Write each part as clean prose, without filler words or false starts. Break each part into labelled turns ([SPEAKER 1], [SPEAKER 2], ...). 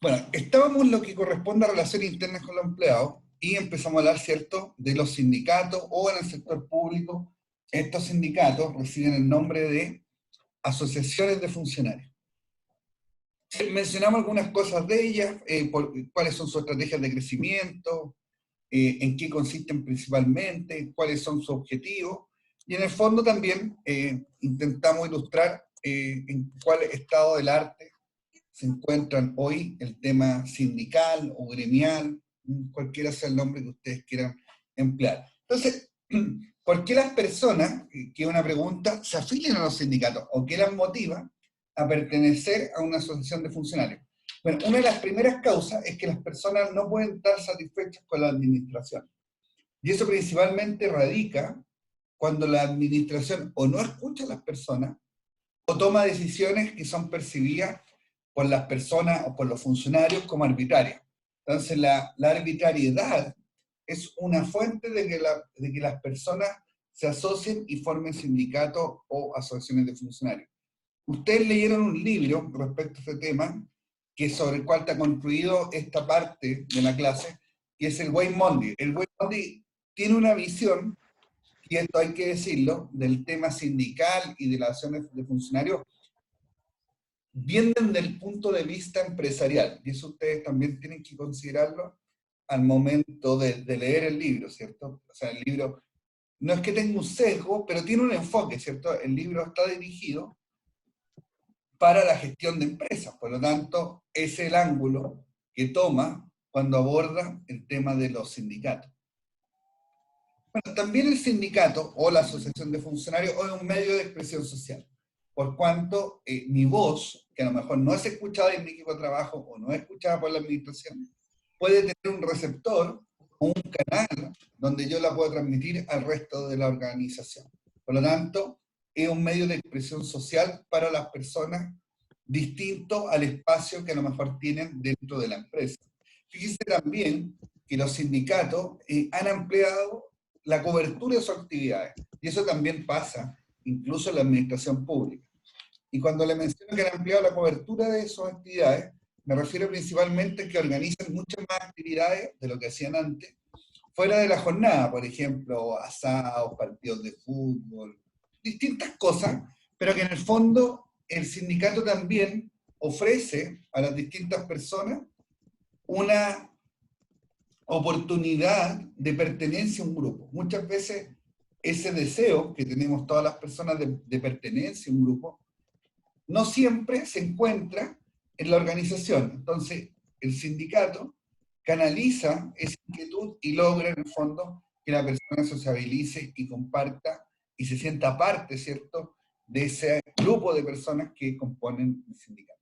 [SPEAKER 1] Bueno, estábamos en lo que corresponde a relaciones internas con los empleados y empezamos a hablar, ¿cierto?, de los sindicatos o en el sector público. Estos sindicatos reciben el nombre de asociaciones de funcionarios. Mencionamos algunas cosas de ellas, cuáles son sus estrategias de crecimiento, en qué consisten principalmente, cuáles son sus objetivos, y en el fondo también intentamos ilustrar en cuál estado del arte se encuentran hoy el tema sindical o gremial, cualquiera sea el nombre que ustedes quieran emplear. Entonces, ¿por qué las personas, que es una pregunta, se afilian a los sindicatos o qué las motiva a pertenecer a una asociación de funcionarios? Bueno, una de las primeras causas es que las personas no pueden estar satisfechas con la administración. Y eso principalmente radica cuando la administración o no escucha a las personas o toma decisiones que son percibidas por las personas o por los funcionarios como arbitrarias. Entonces la arbitrariedad es una fuente de que las personas se asocien y formen sindicatos o asociaciones de funcionarios. Ustedes leyeron un libro respecto a este tema, que es sobre el cual está construido esta parte de la clase, que es el Wayne-Mondy. El Wayne-Mondy tiene una visión, y esto hay que decirlo, del tema sindical y de las acciones de funcionarios, bien desde el punto de vista empresarial, y eso ustedes también tienen que considerarlo al momento de leer el libro, ¿cierto? O sea, el libro no es que tenga un sesgo, pero tiene un enfoque, ¿cierto? El libro está dirigido para la gestión de empresas, por lo tanto, es el ángulo que toma cuando aborda el tema de los sindicatos. Bueno, también el sindicato o la asociación de funcionarios es un medio de expresión social, por cuanto mi voz, que a lo mejor no es escuchada en mi equipo de trabajo o no es escuchada por la administración, puede tener un receptor o un canal donde yo la puedo transmitir al resto de la organización. Por lo tanto, es un medio de expresión social para las personas distinto al espacio que a lo mejor tienen dentro de la empresa. Fíjense también que los sindicatos han ampliado la cobertura de sus actividades, y eso también pasa incluso en la administración pública. Y cuando le menciono que han ampliado la cobertura de sus actividades, me refiero principalmente a que organizan muchas más actividades de lo que hacían antes, fuera de la jornada, por ejemplo, asados, partidos de fútbol, distintas cosas, pero que en el fondo el sindicato también ofrece a las distintas personas una oportunidad de pertenencia a un grupo. Muchas veces ese deseo que tenemos todas las personas de pertenencia a un grupo, no siempre se encuentra en la organización. Entonces, el sindicato canaliza esa inquietud y logra en el fondo que la persona sociabilice y comparta y se sienta parte, ¿cierto?, de ese grupo de personas que componen el sindicato.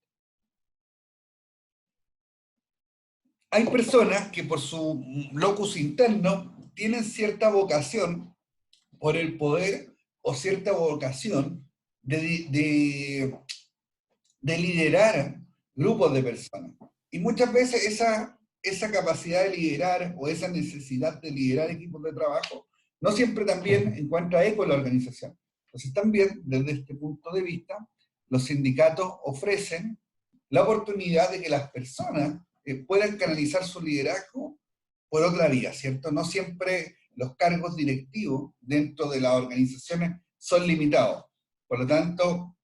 [SPEAKER 1] Hay personas que por su locus interno tienen cierta vocación por el poder o cierta vocación de liderar grupos de personas. Y muchas veces esa capacidad de liderar o esa necesidad de liderar equipos de trabajo no siempre también encuentra eco en la organización. Entonces también, desde este punto de vista, los sindicatos ofrecen la oportunidad de que las personas puedan canalizar su liderazgo por otra vía, ¿cierto? No siempre los cargos directivos dentro de las organizaciones son limitados. Por lo tanto,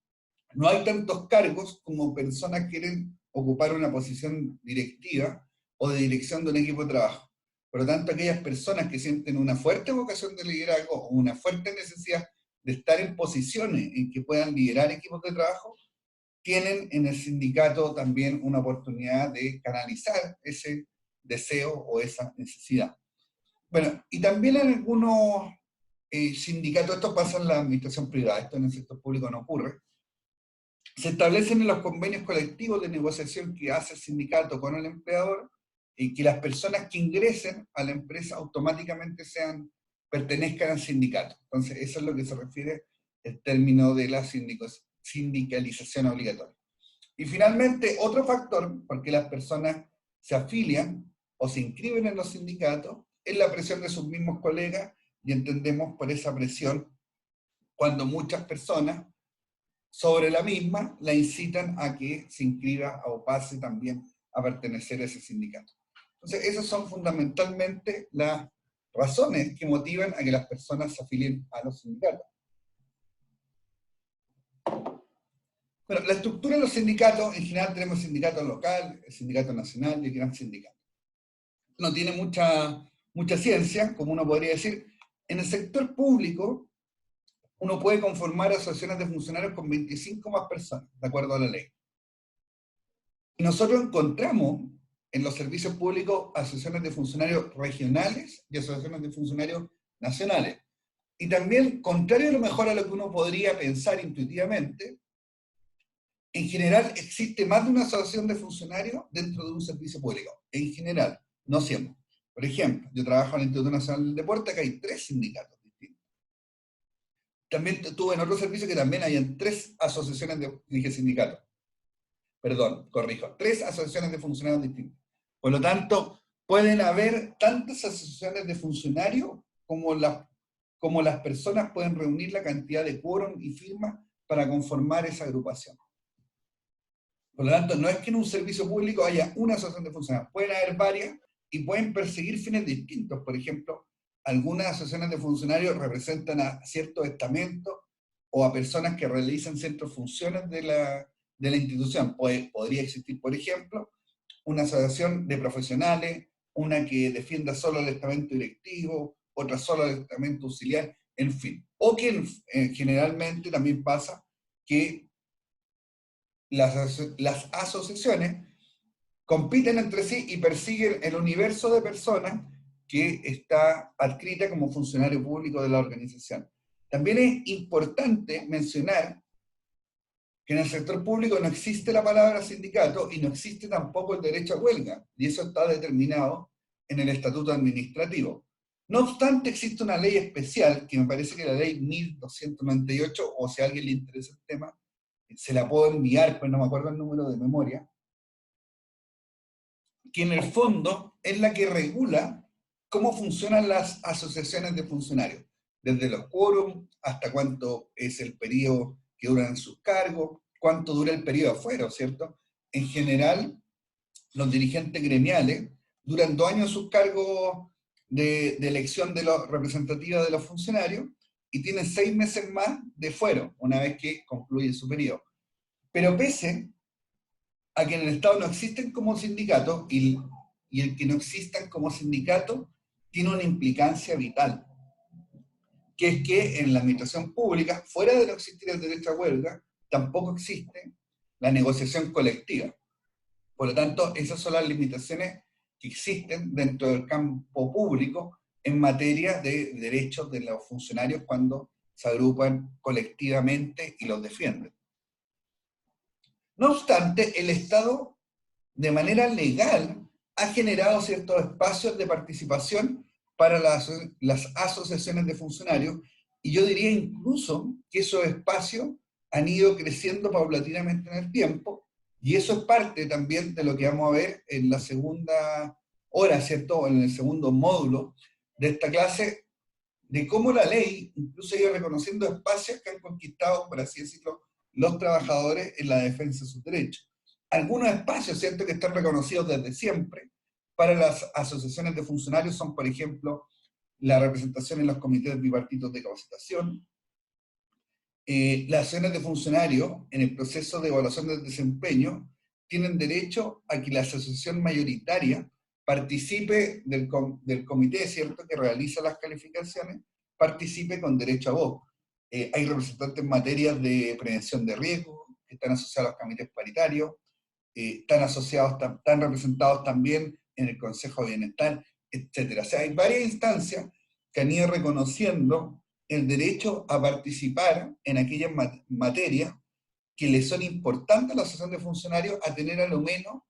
[SPEAKER 1] no hay tantos cargos como personas quieren ocupar una posición directiva o de dirección de un equipo de trabajo. Por lo tanto, aquellas personas que sienten una fuerte vocación de liderazgo o una fuerte necesidad de estar en posiciones en que puedan liderar equipos de trabajo, tienen en el sindicato también una oportunidad de canalizar ese deseo o esa necesidad. Bueno, y también en algunos sindicatos, esto pasa en la administración privada, esto en el sector público no ocurre, se establecen en los convenios colectivos de negociación que hace el sindicato con el empleador y que las personas que ingresen a la empresa automáticamente pertenezcan al sindicato. Entonces, eso es lo que se refiere el término de la sindicalización obligatoria. Y finalmente, otro factor por qué las personas se afilian o se inscriben en los sindicatos es la presión de sus mismos colegas, y entendemos por esa presión cuando muchas personas sobre la misma la incitan a que se inscriba o pase también a pertenecer a ese sindicato. Entonces, esas son fundamentalmente las razones que motivan a que las personas se afilien a los sindicatos. Bueno, la estructura de los sindicatos, en general tenemos el sindicato local, el sindicato nacional y el gran sindicato. No tiene mucha ciencia, como uno podría decir. En el sector público, uno puede conformar asociaciones de funcionarios con 25 más personas, de acuerdo a la ley. Y nosotros encontramos en los servicios públicos asociaciones de funcionarios regionales y asociaciones de funcionarios nacionales. Y también, contrario a lo mejor a lo que uno podría pensar intuitivamente, en general existe más de una asociación de funcionarios dentro de un servicio público. En general, no siempre. Por ejemplo, yo trabajo en el Instituto Nacional del Deporte, acá hay 3 sindicatos distintos. También tuve en otro servicio que también hayan 3 asociaciones dije sindicatos. Perdón, corrijo, 3 asociaciones de funcionarios distintos. Por lo tanto, pueden haber tantas asociaciones de funcionarios como las personas pueden reunir la cantidad de quórum y firmas para conformar esa agrupación. Por lo tanto, no es que en un servicio público haya una asociación de funcionarios, pueden haber varias y pueden perseguir fines distintos. Por ejemplo, algunas asociaciones de funcionarios representan a ciertos estamentos o a personas que realizan ciertas funciones de la institución. Podría existir, por ejemplo, una asociación de profesionales, una que defienda solo el estamento directivo, otra solo el estamento auxiliar, en fin. O que generalmente también pasa que las asociaciones compiten entre sí y persiguen el universo de personas que está adscrita como funcionario público de la organización. También es importante mencionar que en el sector público no existe la palabra sindicato y no existe tampoco el derecho a huelga, y eso está determinado en el estatuto administrativo. No obstante, existe una ley especial, que me parece que es la ley 1298, o si a alguien le interesa el tema, se la puedo enviar, pues no me acuerdo el número de memoria, que en el fondo es la que regula cómo funcionan las asociaciones de funcionarios, desde los quórum hasta cuánto es el periodo que duran sus cargos, cuánto dura el periodo afuera, ¿cierto? En general, los dirigentes gremiales duran 2 años sus cargos de elección de los representativos de los funcionarios y tienen 6 meses más de fuero, una vez que concluye su periodo. Pero pese a que en el Estado no existen como sindicatos y el que no existan como sindicatos tiene una implicancia vital, que es que en la administración pública, fuera de no existir el derecho a huelga, tampoco existe la negociación colectiva. Por lo tanto, esas son las limitaciones que existen dentro del campo público en materia de derechos de los funcionarios cuando se agrupan colectivamente y los defienden. No obstante, el Estado, de manera legal, ha generado ciertos espacios de participación para las asociaciones de funcionarios, y yo diría incluso que esos espacios han ido creciendo paulatinamente en el tiempo, y eso es parte también de lo que vamos a ver en la segunda hora, ¿cierto? En el segundo módulo de esta clase, de cómo la ley incluso ha ido reconociendo espacios que han conquistado, por así decirlo, los trabajadores en la defensa de sus derechos. Algunos espacios, ¿cierto?, que están reconocidos desde siempre para las asociaciones de funcionarios son, por ejemplo, la representación en los comités bipartitos de capacitación, las asociaciones de funcionarios en el proceso de evaluación del desempeño tienen derecho a que la asociación mayoritaria participe del comité, ¿cierto?, que realiza las calificaciones, participe con derecho a voz. Hay representantes en materia de prevención de riesgos que están asociados a los comités paritarios, están representados también en el Consejo de Bienestar, etc. O sea, hay varias instancias que han ido reconociendo el derecho a participar en aquellas materias que les son importantes a la asociación de funcionarios a tener a lo menos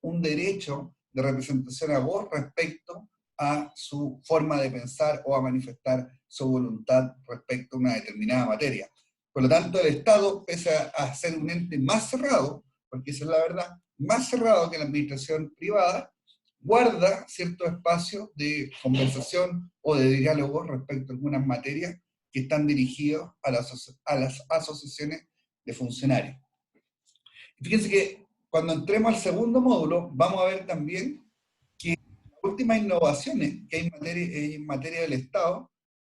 [SPEAKER 1] un derecho de representación a voz respecto a su forma de pensar o a manifestar su voluntad respecto a una determinada materia. Por lo tanto, el Estado, pese a ser un ente más cerrado, porque esa es la verdad, más cerrado que la administración privada, guarda ciertos espacios de conversación o de diálogo respecto a algunas materias que están dirigidos a las asociaciones de funcionarios. Y fíjense que cuando entremos al segundo módulo, vamos a ver también que las últimas innovaciones que hay en materia del Estado,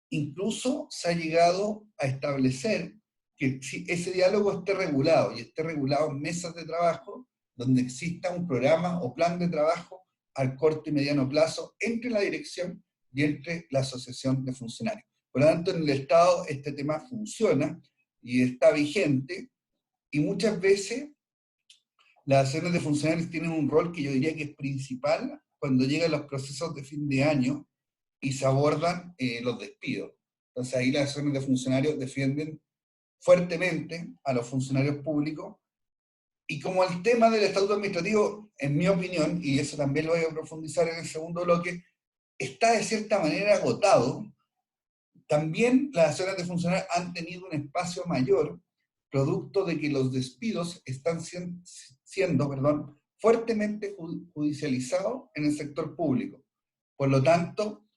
[SPEAKER 1] incluso se ha llegado a establecer que ese diálogo esté regulado, y esté regulado en mesas de trabajo, donde exista un programa o plan de trabajo al corto y mediano plazo entre la dirección y entre la asociación de funcionarios. Por lo tanto, en el Estado este tema funciona y está vigente, y muchas veces las asociaciones de funcionarios tienen un rol que yo diría que es principal cuando llegan los procesos de fin de año y se abordan los despidos. Entonces ahí las asociaciones de funcionarios defienden fuertemente a los funcionarios públicos, y como el tema del estatuto administrativo, en mi opinión, y eso también lo voy a profundizar en el segundo bloque, está de cierta manera agotado, también las asociaciones de funcionarios han tenido un espacio mayor, producto de que los despidos están siendo fuertemente judicializados en el sector público. Por lo tanto,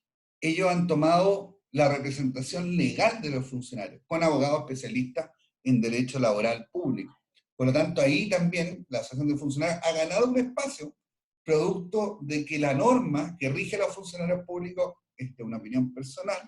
[SPEAKER 1] ellos han tomado la representación legal de los funcionarios, con abogados especialistas en derecho laboral público. Por lo tanto, ahí también la Asociación de Funcionarios ha ganado un espacio, producto de que la norma que rige a los funcionarios públicos, esta es una opinión personal,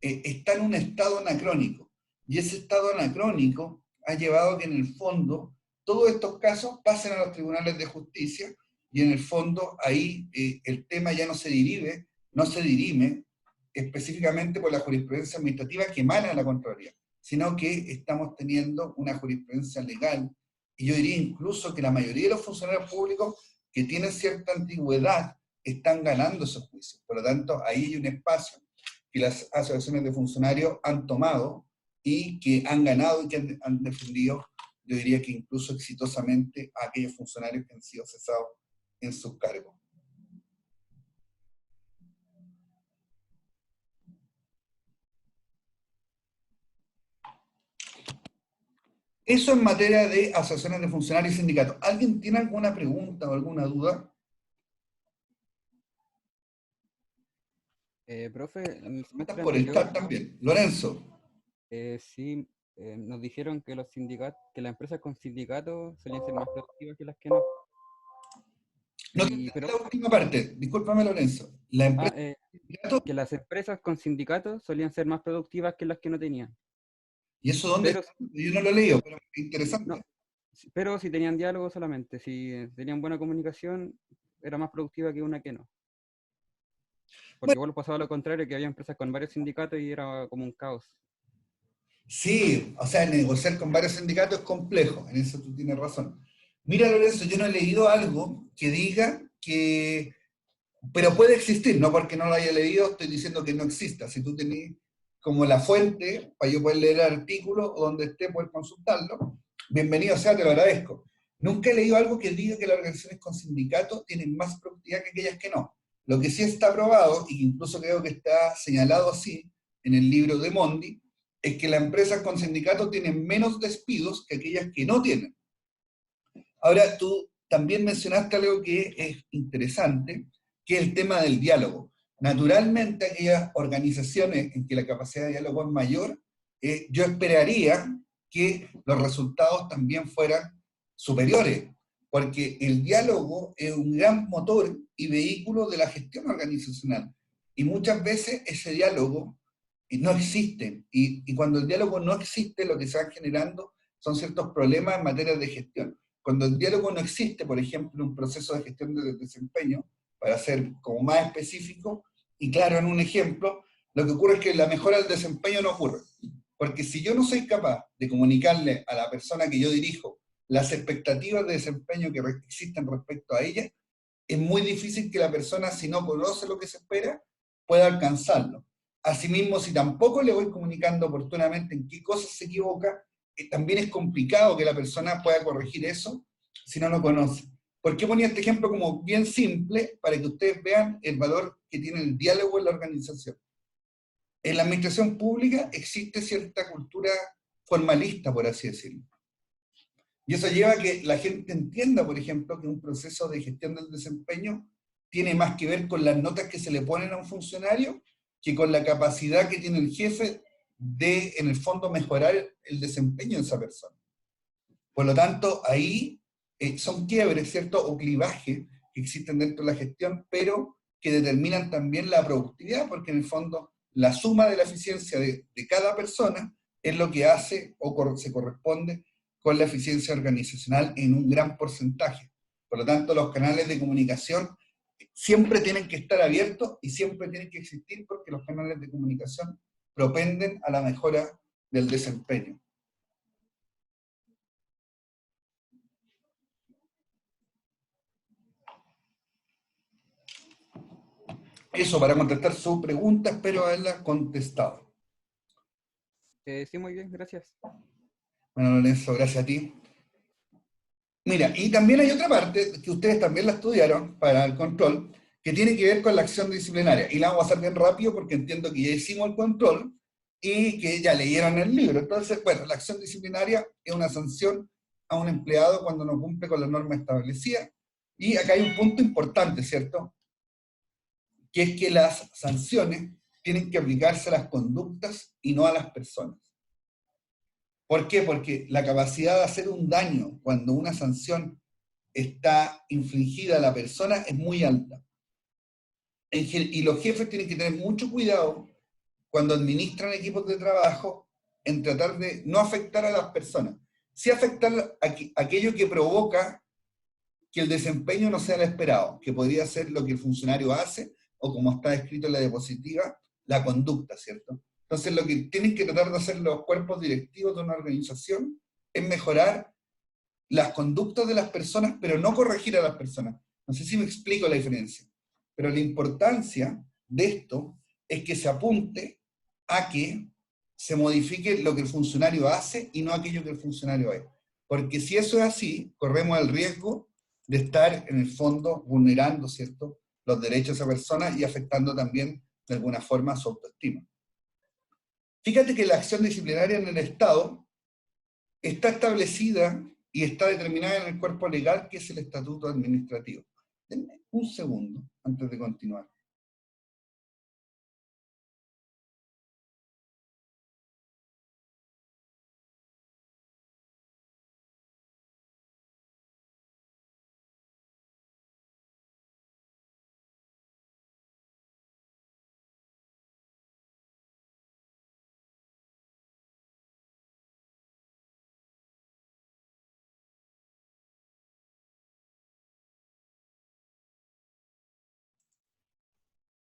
[SPEAKER 1] está en un estado anacrónico. Y ese estado anacrónico ha llevado a que en el fondo todos estos casos pasen a los tribunales de justicia, y en el fondo ahí el tema ya no se dirime específicamente por la jurisprudencia administrativa que emana de la Contraloría, sino que estamos teniendo una jurisprudencia legal, y yo diría incluso que la mayoría de los funcionarios públicos que tienen cierta antigüedad están ganando esos juicios. Por lo tanto, ahí hay un espacio que las asociaciones de funcionarios han tomado y que han ganado y que han defendido, yo diría que incluso exitosamente, a aquellos funcionarios que han sido cesados en sus cargos. Eso en materia de asociaciones de funcionarios y sindicatos. ¿Alguien tiene alguna pregunta o alguna duda?
[SPEAKER 2] Profe, en el semestre
[SPEAKER 1] Por el
[SPEAKER 2] anterior,
[SPEAKER 1] chat también. Lorenzo.
[SPEAKER 2] sí, nos dijeron que los sindicatos, que las empresas con sindicatos solían ser más productivas que las que no.
[SPEAKER 1] No te
[SPEAKER 2] Y,
[SPEAKER 1] entendí
[SPEAKER 2] pero,
[SPEAKER 1] la última parte. Discúlpame, Lorenzo. La
[SPEAKER 2] ah,
[SPEAKER 1] empresa
[SPEAKER 2] eh,
[SPEAKER 1] de sindicato,
[SPEAKER 2] que las empresas con sindicatos solían ser más productivas que las que no tenían.
[SPEAKER 1] ¿y eso dónde
[SPEAKER 2] Pero,
[SPEAKER 1] está? Yo no lo he leído, pero es
[SPEAKER 2] no,
[SPEAKER 1] interesante.
[SPEAKER 2] pero si tenían diálogo solamente, si tenían buena comunicación, era más productiva que una que no. Porque
[SPEAKER 1] Bueno,
[SPEAKER 2] igual pasaba lo contrario, que había empresas con varios sindicatos y era como un caos.
[SPEAKER 1] sí, o sea, negociar con varios sindicatos es complejo, en eso tú tienes razón. Mira, Lorenzo, yo no he leído algo que diga que, pero puede existir, no porque no lo haya leído, estoy diciendo que no exista. Si tú tenés como la fuente, para yo poder leer el artículo, o donde esté, poder consultarlo, bienvenido sea, te lo agradezco. Nunca he leído algo que diga que las organizaciones con sindicatos tienen más productividad que aquellas que no. Lo que sí está probado, y que incluso creo que está señalado así en el libro de Mondi, es que las empresas con sindicatos tienen menos despidos que aquellas que no tienen. Ahora, tú también mencionaste algo que es interesante, que es el tema del diálogo. Naturalmente, aquellas organizaciones en que la capacidad de diálogo es mayor, yo esperaría que los resultados también fueran superiores, porque el diálogo es un gran motor y vehículo de la gestión organizacional. Y muchas veces ese diálogo no existe. Y cuando el diálogo no existe, lo que se va generando son ciertos problemas en materia de gestión. Cuando el diálogo no existe, por ejemplo, un proceso de gestión de desempeño, para ser como más específico y claro en un ejemplo, lo que ocurre es que la mejora del desempeño no ocurre. Porque si yo no soy capaz de comunicarle a la persona que yo dirijo las expectativas de desempeño que existen respecto a ella, es muy difícil que la persona, si no conoce lo que se espera, pueda alcanzarlo. Asimismo, si tampoco le voy comunicando oportunamente en qué cosas se equivoca, también es complicado que la persona pueda corregir eso si no lo conoce. ¿Por qué ponía este ejemplo como bien simple? Para que ustedes vean el valor que tiene el diálogo en la organización. En la administración pública existe cierta cultura formalista, por así decirlo. Y eso lleva a que la gente entienda, por ejemplo, que un proceso de gestión del desempeño tiene más que ver con las notas que se le ponen a un funcionario que con la capacidad que tiene el jefe de, en el fondo, mejorar el desempeño de esa persona. Por lo tanto, ahí son quiebres, ¿cierto? O clivajes que existen dentro de la gestión, pero que determinan también la productividad, porque en el fondo la suma de la eficiencia de cada persona es lo que hace o se corresponde con la eficiencia organizacional en un gran porcentaje. Por lo tanto, los canales de comunicación siempre tienen que estar abiertos y siempre tienen que existir porque los canales de comunicación propenden a la mejora del desempeño. Eso para contestar su pregunta, espero haberla contestado.
[SPEAKER 2] Sí, muy bien, gracias.
[SPEAKER 1] Bueno, Lorenzo, gracias a ti. Mira, y también hay otra parte, que ustedes también la estudiaron para el control, que tiene que ver con la acción disciplinaria. Y la vamos a hacer bien rápido porque entiendo que ya hicimos el control y que ya leyeron el libro. Entonces, bueno, la acción disciplinaria es una sanción a un empleado cuando no cumple con la norma establecida. Y acá hay un punto importante, ¿cierto? Que es que las sanciones tienen que aplicarse a las conductas y no a las personas. ¿Por qué? Porque la capacidad de hacer un daño cuando una sanción está infligida a la persona es muy alta. Y los jefes tienen que tener mucho cuidado cuando administran equipos de trabajo en tratar de no afectar a las personas. Sí afectar aquello que provoca que el desempeño no sea el esperado, que podría ser lo que el funcionario hace, o como está escrito en la diapositiva, la conducta, ¿cierto? Entonces lo que tienen que tratar de hacer los cuerpos directivos de una organización es mejorar las conductas de las personas, pero no corregir a las personas. No sé si me explico la diferencia. Pero la importancia de esto es que se apunte a que se modifique lo que el funcionario hace y no aquello que el funcionario es. Porque si eso es así, corremos el riesgo de estar en el fondo vulnerando, ¿cierto?, los derechos de esa persona y afectando también de alguna forma su autoestima. Fíjate que la acción disciplinaria en el Estado está establecida y está determinada en el cuerpo legal que es el estatuto administrativo. Denme un segundo antes de continuar.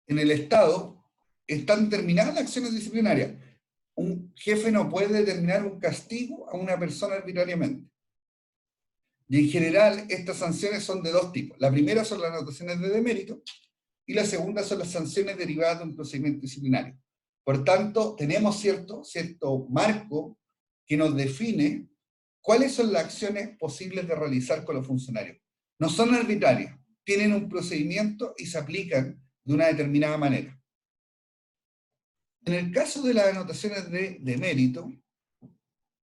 [SPEAKER 1] En el Estado están determinadas las acciones disciplinarias. Un jefe no puede determinar un castigo a una persona arbitrariamente. Y en general, estas sanciones son de dos tipos. La primera son las anotaciones de demérito y la segunda son las sanciones derivadas de un procedimiento disciplinario. Por tanto, tenemos cierto marco que nos define cuáles son las acciones posibles de realizar con los funcionarios. No son arbitrarias, tienen un procedimiento y se aplican de una determinada manera. En el caso de las anotaciones de mérito,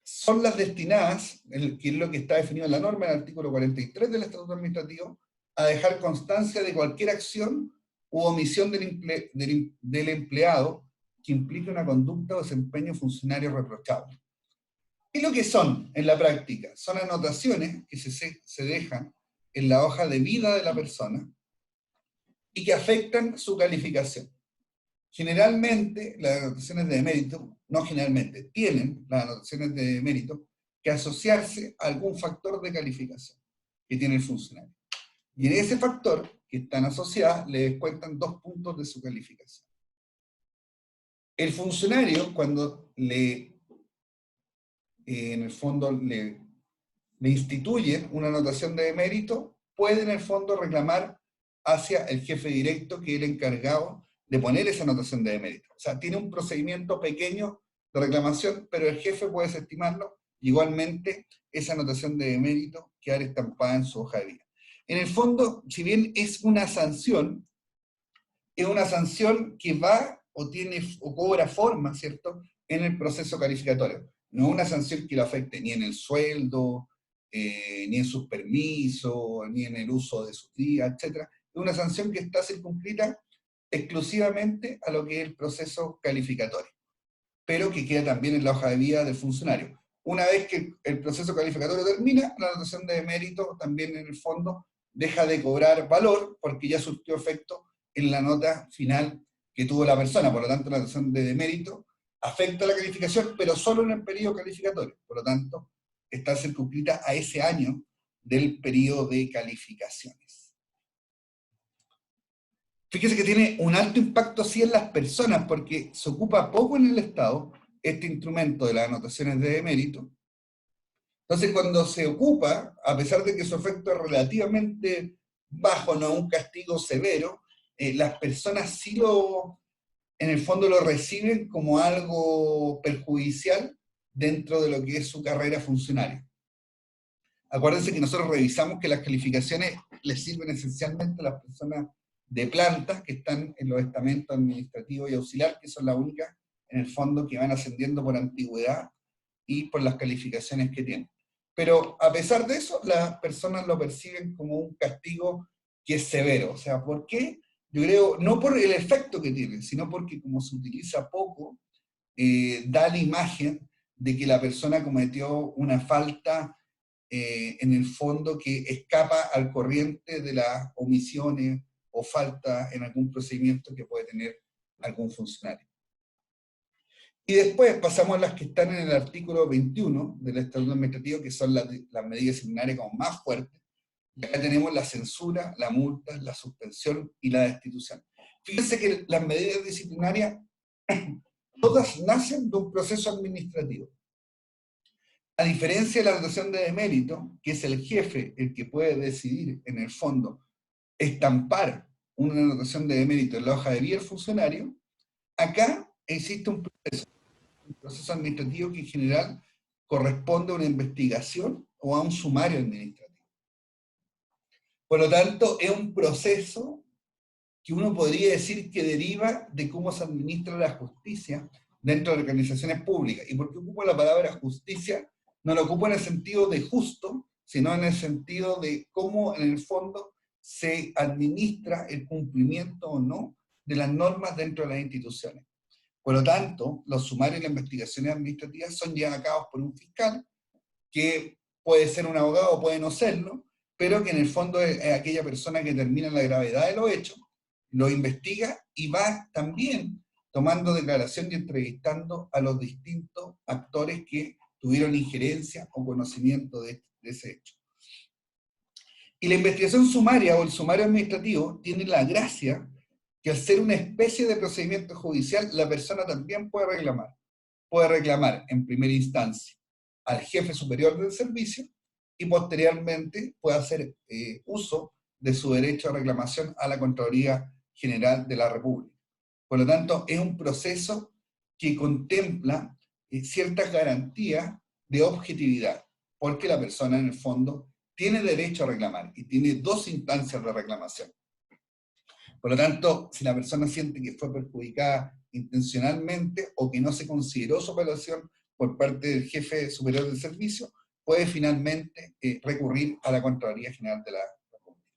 [SPEAKER 1] son las destinadas, que es lo que está definido en la norma, en el artículo 43 del Estatuto Administrativo, a dejar constancia de cualquier acción u omisión del empleado que implique una conducta o desempeño funcionario reprochable. ¿Qué es lo que son en la práctica? Son anotaciones que se dejan en la hoja de vida de la persona y que afectan su calificación. Generalmente, las anotaciones de mérito, no generalmente, tienen las anotaciones de mérito que asociarse a algún factor de calificación que tiene el funcionario. Y en ese factor que están asociadas, le descuentan 2 puntos de su calificación. El funcionario, cuando en el fondo le instituyen una anotación de mérito, puede en el fondo reclamar hacia el jefe directo, que es el encargado de poner esa anotación de mérito. O sea, tiene un procedimiento pequeño de reclamación, pero el jefe puede desestimarlo. Igualmente, esa anotación de mérito quedar estampada en su hoja de vida. En el fondo, si bien es una sanción que va o cobra forma, ¿cierto?, en el proceso calificatorio. No es una sanción que lo afecte ni en el sueldo, ni en sus permisos, ni en el uso de sus días, etc. Es una sanción que está circunscrita exclusivamente a lo que es el proceso calificatorio, pero que queda también en la hoja de vida del funcionario. una vez que el proceso calificatorio termina, la notación de mérito también en el fondo deja de cobrar valor porque ya surtió efecto en la nota final que tuvo la persona. Por lo tanto, la notación de mérito afecta la calificación, pero solo en el periodo calificatorio. Por lo tanto, está circunscrita a ese año del periodo de calificaciones. Fíjese que tiene un alto impacto sí en las personas, porque se ocupa poco en el Estado este instrumento de las anotaciones de mérito. Entonces, cuando se ocupa, a pesar de que su efecto es relativamente bajo, no es un castigo severo, las personas sí en el fondo lo reciben como algo perjudicial dentro de lo que es su carrera funcionaria. Acuérdense que nosotros revisamos que las calificaciones les sirven esencialmente a las personas de planta que están en los estamentos administrativos y auxiliar, que son las únicas, en el fondo, que van ascendiendo por antigüedad y por las calificaciones que tienen. Pero a pesar de eso, las personas lo perciben como un castigo que es severo. O sea, ¿por qué? Yo creo, no por el efecto que tiene, sino porque como se utiliza poco, da la imagen de que la persona cometió una falta en el fondo que escapa al corriente de las omisiones o falta en algún procedimiento que puede tener algún funcionario. Y después pasamos a las que están en el artículo 21 del Estatuto Administrativo, que son las medidas disciplinarias como más fuertes. Y acá tenemos la censura, la multa, la suspensión y la destitución. Fíjense que las medidas disciplinarias todas nacen de un proceso administrativo. A diferencia de la notación de demérito, que es el jefe el que puede decidir, en el fondo, estampar una notación de demérito en la hoja de vida del funcionario, acá existe un proceso administrativo que en general corresponde a una investigación o a un sumario administrativo. Por lo tanto, es un proceso que uno podría decir que deriva de cómo se administra la justicia dentro de organizaciones públicas. ¿Y por qué ocupo la palabra justicia? No lo ocupo en el sentido de justo, sino en el sentido de cómo en el fondo se administra el cumplimiento o no de las normas dentro de las instituciones. Por lo tanto, los sumarios y las investigaciones administrativas son llevados a cabo por un fiscal, que puede ser un abogado o puede no serlo, pero que en el fondo es aquella persona que determina la gravedad de los hechos, lo investiga y va también tomando declaración y entrevistando a los distintos actores que tuvieron injerencia o conocimiento de ese hecho. Y la investigación sumaria o el sumario administrativo tiene la gracia que al ser una especie de procedimiento judicial, la persona también puede reclamar. Puede reclamar en primera instancia al jefe superior del servicio y posteriormente puede hacer uso de su derecho a reclamación a la Contraloría General de la República. Por lo tanto, es un proceso que contempla ciertas garantías de objetividad, porque la persona en el fondo tiene derecho a reclamar y tiene dos instancias de reclamación. Por lo tanto, si la persona siente que fue perjudicada intencionalmente o que no se consideró su apelación por parte del jefe superior del servicio, puede finalmente recurrir a la Contraloría General de la República.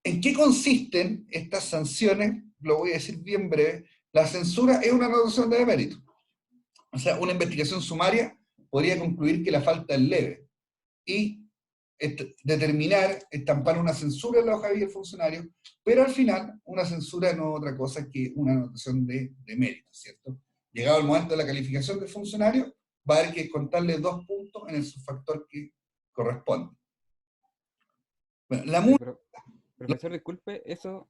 [SPEAKER 1] ¿En qué consisten estas sanciones? Lo voy a decir bien breve. La censura es una notación de demérito. O sea, una investigación sumaria podría concluir que la falta es leve y determinar, estampar una censura en la hoja de vida del funcionario, pero al final una censura no es otra cosa que una anotación de mérito, ¿cierto? Llegado el momento de la calificación del funcionario, va a haber que contarle 2 puntos en el subfactor que corresponde. Bueno, la multa...
[SPEAKER 2] Profesor, disculpe, eso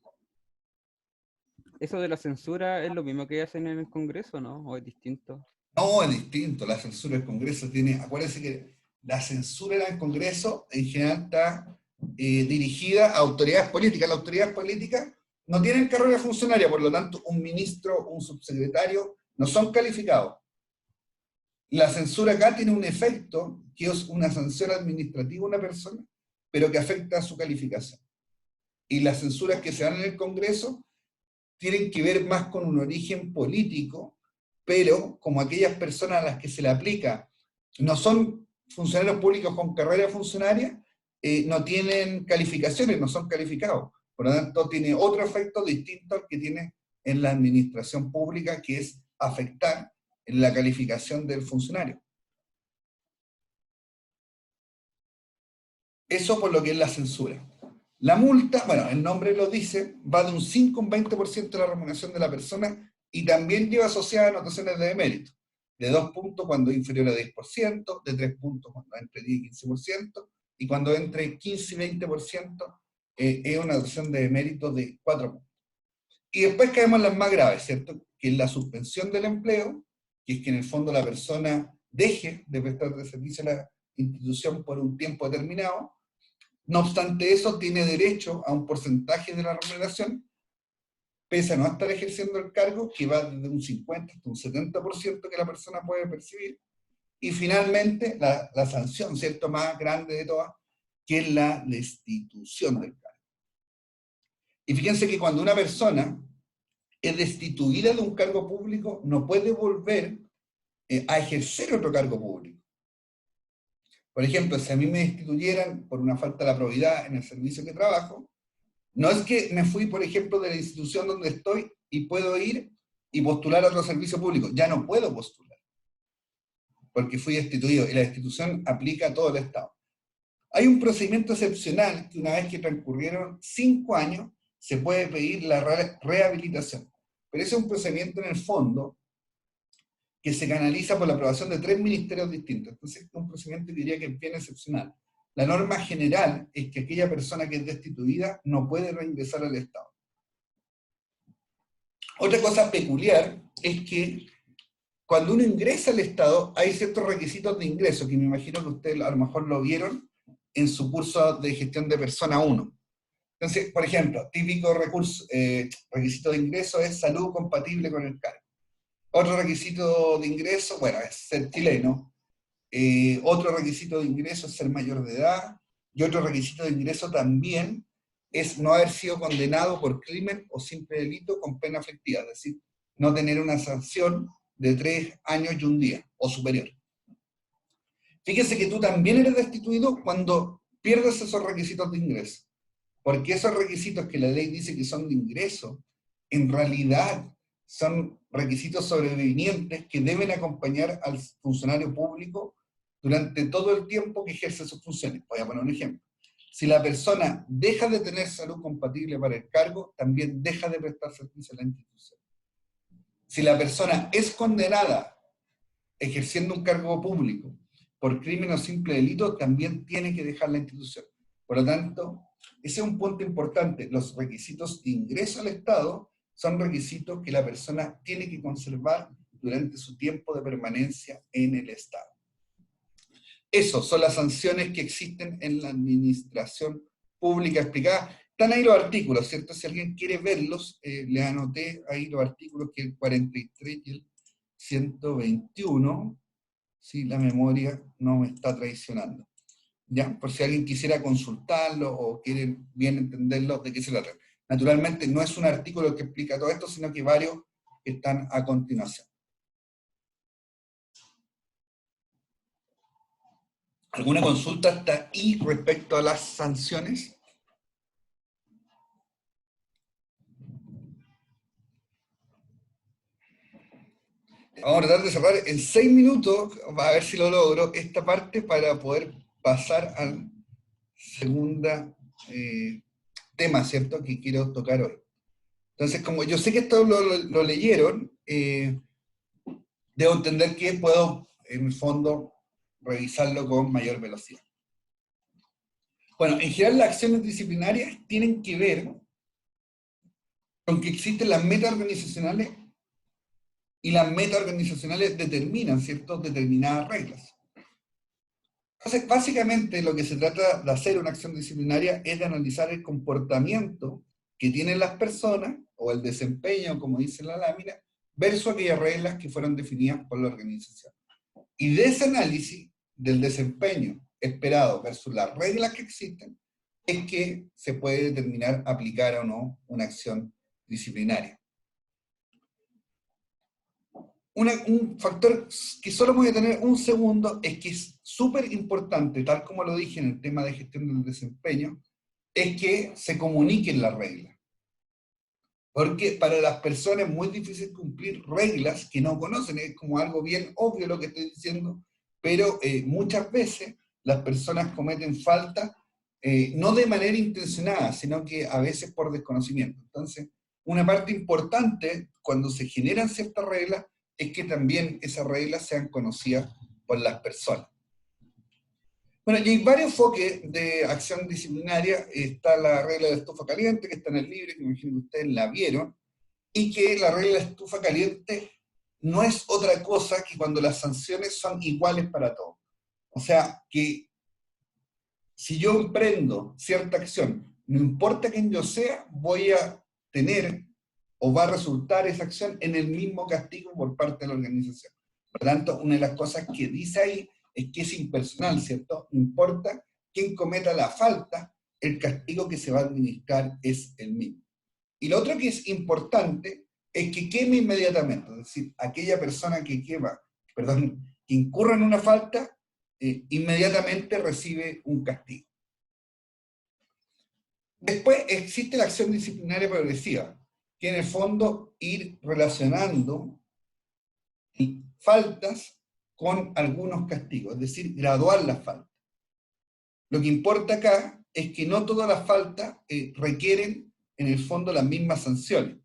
[SPEAKER 2] de la censura es lo mismo que hacen en el Congreso, ¿no? ¿O es distinto?
[SPEAKER 1] No, es distinto. La censura del Congreso tiene... Acuérdense que la censura del Congreso en general está dirigida a autoridades políticas. Las autoridades políticas no tienen carrera funcionaria, por lo tanto, un ministro, un subsecretario, no son calificados. La censura acá tiene un efecto, que es una sanción administrativa a una persona, pero que afecta a su calificación. Y las censuras que se dan en el Congreso tienen que ver más con un origen político, pero como aquellas personas a las que se le aplica no son funcionarios públicos con carrera funcionaria, no tienen calificaciones, no son calificados. Por lo tanto, tiene otro efecto distinto al que tiene en la administración pública, que es afectar en la calificación del funcionario. Eso por lo que es la censura. La multa, bueno, el nombre lo dice, va de un 5 a un 20% de la remuneración de la persona y también lleva asociadas anotaciones de demérito. De 2 puntos cuando es inferior a 10%, de 3 puntos cuando es entre 10 y 15%, y cuando entre 15 y 20% es una anotación de demérito de 4 puntos. Y después caemos en las más graves, ¿cierto? Que es la suspensión del empleo, que es que en el fondo la persona deje de prestar de servicio a la institución por un tiempo determinado. No obstante eso, tiene derecho a un porcentaje de la remuneración, pese a no estar ejerciendo el cargo, que va desde un 50 hasta un 70% que la persona puede percibir. Y finalmente, la sanción, ¿cierto?, más grande de todas, que es la destitución del cargo. Y fíjense que cuando una persona es destituida de un cargo público, no puede volver a ejercer otro cargo público. Por ejemplo, si a mí me destituyeran por una falta de la probidad en el servicio que trabajo, no es que me fui, por ejemplo, de la institución donde estoy y puedo ir y postular a otro servicio público. Ya no puedo postular, porque fui destituido, y la destitución aplica a todo el Estado. Hay un procedimiento excepcional que una vez que transcurrieron 5 años, se puede pedir la rehabilitación. Pero ese es un procedimiento en el fondo que se canaliza por la aprobación de 3 ministerios distintos. Entonces, es un procedimiento que diría que es bien excepcional. La norma general es que aquella persona que es destituida no puede reingresar al Estado. Otra cosa peculiar es que cuando uno ingresa al Estado hay ciertos requisitos de ingreso, que me imagino que ustedes a lo mejor lo vieron en su curso de gestión de persona 1. Entonces, por ejemplo, típico requisito de ingreso es salud compatible con el cargo. Otro requisito de ingreso, bueno, es ser chileno. Otro requisito de ingreso es ser mayor de edad. Y otro requisito de ingreso también es no haber sido condenado por crimen o simple delito con pena efectiva, es decir, no tener una sanción de 3 años y un día o superior. Fíjense que tú también eres destituido cuando pierdes esos requisitos de ingreso, porque esos requisitos que la ley dice que son de ingreso, en realidad son requisitos sobrevivientes que deben acompañar al funcionario público durante todo el tiempo que ejerce sus funciones. Voy a poner un ejemplo. Si la persona deja de tener salud compatible para el cargo, también deja de prestar servicio a la institución. Si la persona es condenada ejerciendo un cargo público por crimen o simple delito, también tiene que dejar la institución. Por lo tanto, ese es un punto importante. Los requisitos de ingreso al Estado son requisitos que la persona tiene que conservar durante su tiempo de permanencia en el Estado. Esas son las sanciones que existen en la administración pública explicada. Están ahí los artículos, ¿cierto? Si alguien quiere verlos, les anoté ahí los artículos, que el 43 y el 121, si la memoria no me está traicionando. ¿Ya? Por si alguien quisiera consultarlo o quiere bien entenderlo, de qué se trata. Naturalmente no es un artículo que explica todo esto, sino que varios están a continuación. ¿Alguna consulta hasta ahí respecto a las sanciones? Vamos a tratar de cerrar en 6 minutos, a ver si lo logro, esta parte para poder pasar al segundo tema, ¿cierto?, que quiero tocar hoy. Entonces, como yo sé que esto lo leyeron, debo entender que puedo, en el fondo, revisarlo con mayor velocidad. Bueno, en general las acciones disciplinarias tienen que ver con que existen las metas organizacionales, y las metas organizacionales determinan, ¿cierto?, determinadas reglas. Entonces, básicamente lo que se trata de hacer una acción disciplinaria es de analizar el comportamiento que tienen las personas, o el desempeño, como dice la lámina, versus aquellas reglas que fueron definidas por la organización. Y de ese análisis del desempeño esperado versus las reglas que existen, es que se puede determinar aplicar o no una acción disciplinaria. Un factor que solo voy a tener un segundo es que es súper importante, tal como lo dije en el tema de gestión del desempeño, es que se comuniquen las reglas. Porque para las personas es muy difícil cumplir reglas que no conocen, es como algo bien obvio lo que estoy diciendo, pero muchas veces las personas cometen faltas no de manera intencionada, sino que a veces por desconocimiento. Entonces, una parte importante cuando se generan ciertas reglas es que también esas reglas sean conocidas por las personas. Bueno, y hay varios enfoques de acción disciplinaria. Está la regla de estufa caliente, que está en el libro, que me imagino que ustedes la vieron, y que la regla de estufa caliente no es otra cosa que cuando las sanciones son iguales para todos. O sea, que si yo emprendo cierta acción, no importa quién yo sea, voy a tener o va a resultar esa acción en el mismo castigo por parte de la organización. Por lo tanto, una de las cosas que dice ahí es que es impersonal, ¿cierto? No importa quién cometa la falta, el castigo que se va a administrar es el mismo. Y lo otro que es importante es que queme inmediatamente, es decir, aquella persona que que incurra en una falta, inmediatamente recibe un castigo. Después existe la acción disciplinaria progresiva, que en el fondo ir relacionando faltas con algunos castigos, es decir, graduar las faltas. Lo que importa acá es que no todas las faltas requieren en el fondo las mismas sanciones.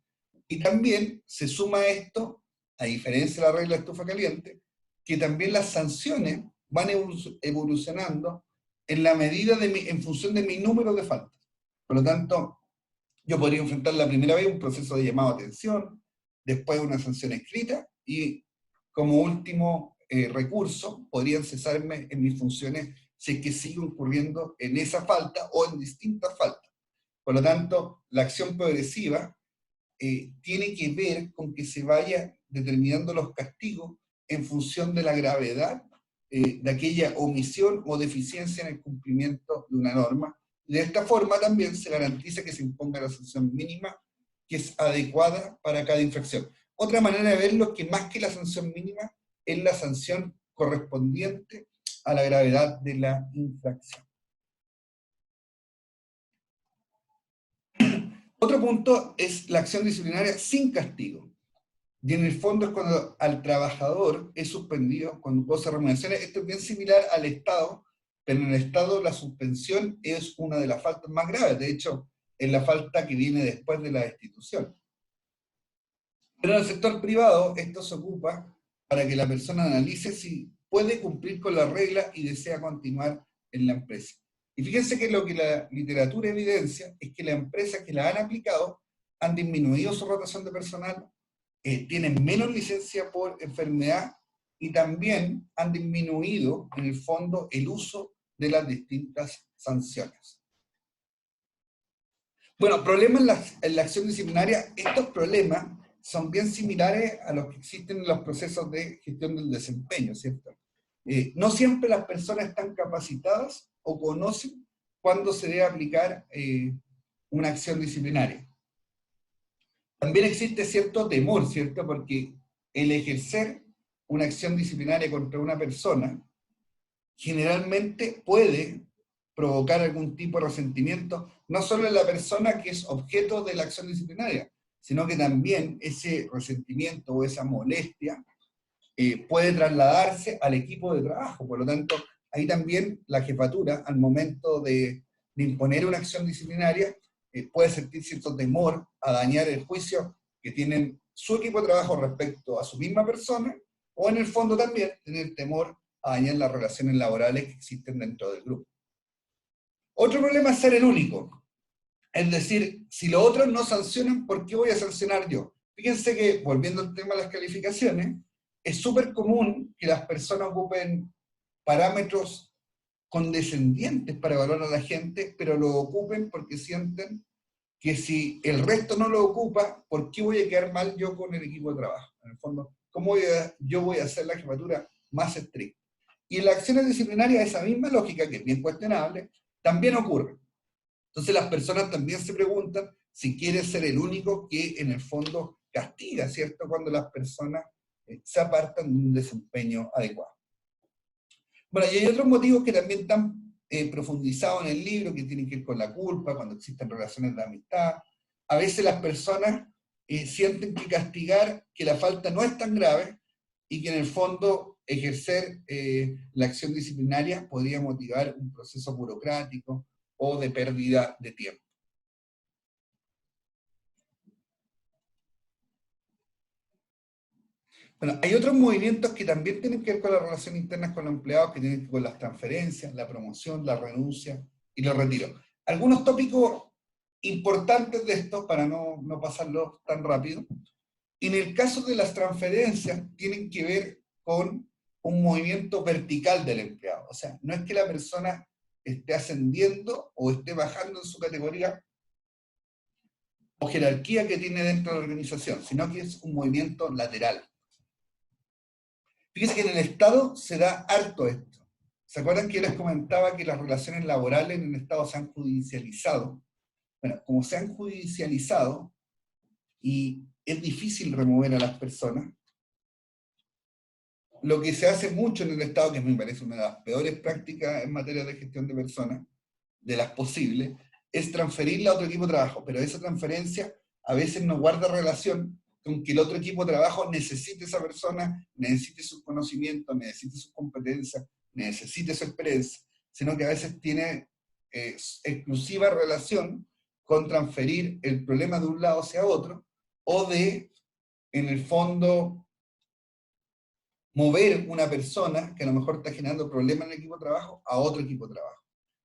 [SPEAKER 1] Y también se suma a esto, a diferencia de la regla de estufa caliente, que también las sanciones van evolucionando en la medida en función de mi número de faltas. Por lo tanto, yo podría enfrentar la primera vez un proceso de llamado a atención, después una sanción escrita y como último recurso podrían cesarme en mis funciones si es que sigo incurriendo en esa falta o en distintas faltas. Por lo tanto, la acción progresiva tiene que ver con que se vaya determinando los castigos en función de la gravedad de aquella omisión o deficiencia en el cumplimiento de una norma. De esta forma también se garantiza que se imponga la sanción mínima que es adecuada para cada infracción. Otra manera de verlo es que más que la sanción mínima es la sanción correspondiente a la gravedad de la infracción. Otro punto es la acción disciplinaria sin castigo. Y en el fondo es cuando al trabajador es suspendido, cuando goza remuneraciones. Esto es bien similar al Estado, pero en el Estado la suspensión es una de las faltas más graves. De hecho, es la falta que viene después de la destitución. Pero en el sector privado, esto se ocupa para que la persona analice si puede cumplir con las reglas y desea continuar en la empresa. Y fíjense que lo que la literatura evidencia es que las empresas que la han aplicado han disminuido su rotación de personal, tienen menos licencia por enfermedad y también han disminuido, en el fondo, el uso de las distintas sanciones. Bueno, problemas en la acción disciplinaria. Estos problemas son bien similares a los que existen en los procesos de gestión del desempeño, ¿cierto? No siempre las personas están capacitadas o conocen cuándo se debe aplicar una acción disciplinaria. También existe cierto temor, ¿cierto? Porque el ejercer una acción disciplinaria contra una persona generalmente puede provocar algún tipo de resentimiento, no solo en la persona que es objeto de la acción disciplinaria, sino que también ese resentimiento o esa molestia puede trasladarse al equipo de trabajo. Por lo tanto, ahí también la jefatura, al momento de imponer una acción disciplinaria, puede sentir cierto temor a dañar el juicio que tienen su equipo de trabajo respecto a su misma persona, o en el fondo también tener temor a dañar las relaciones laborales que existen dentro del grupo. Otro problema es ser el único. Es decir, si los otros no sancionan, ¿por qué voy a sancionar yo? Fíjense que, volviendo al tema de las calificaciones, es súper común que las personas ocupen parámetros condescendientes para evaluar a la gente, pero lo ocupen porque sienten que si el resto no lo ocupa, ¿por qué voy a quedar mal yo con el equipo de trabajo? En el fondo, ¿cómo yo voy a hacer la jefatura más estricta? Y en las acciones disciplinarias esa misma lógica, que es bien cuestionable, también ocurre. Entonces las personas también se preguntan si quiere ser el único que en el fondo castiga, ¿cierto? Cuando las personas se apartan de un desempeño adecuado. Bueno, y hay otros motivos que también están profundizados en el libro, que tienen que ver con la culpa, cuando existen relaciones de amistad. A veces las personas sienten que castigar, que la falta no es tan grave, y que en el fondo ejercer la acción disciplinaria podría motivar un proceso burocrático o de pérdida de tiempo. Bueno, hay otros movimientos que también tienen que ver con las relaciones internas con los empleados, que tienen que ver con las transferencias, la promoción, la renuncia y los retiros. Algunos tópicos importantes de esto, para no pasarlo tan rápido. En el caso de las transferencias, tienen que ver con un movimiento vertical del empleado. O sea, no es que la persona esté ascendiendo o esté bajando en su categoría o jerarquía que tiene dentro de la organización, sino que es un movimiento lateral. Fíjense que en el Estado se da harto esto. ¿Se acuerdan que yo les comentaba que las relaciones laborales en el Estado se han judicializado? Bueno, como se han judicializado y es difícil remover a las personas, lo que se hace mucho en el Estado, que me parece una de las peores prácticas en materia de gestión de personas, de las posibles, es transferirla a otro equipo de trabajo, pero esa transferencia a veces no guarda relación con que el otro equipo de trabajo necesite esa persona, necesite sus conocimientos, necesite sus competencias, necesite su experiencia, sino que a veces tiene exclusiva relación con transferir el problema de un lado hacia otro, o de, en el fondo, mover una persona que a lo mejor está generando problemas en el equipo de trabajo a otro equipo de trabajo.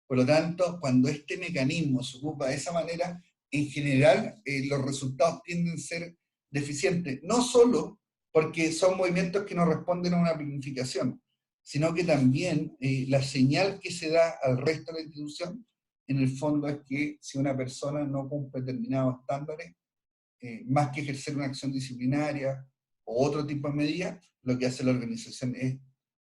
[SPEAKER 1] Por lo tanto, cuando este mecanismo se ocupa de esa manera, en general los resultados tienden a ser deficientes, no solo porque son movimientos que no responden a una planificación, sino que también la señal que se da al resto de la institución, en el fondo es que si una persona no cumple determinados estándares, más que ejercer una acción disciplinaria o otro tipo de medida, lo que hace la organización es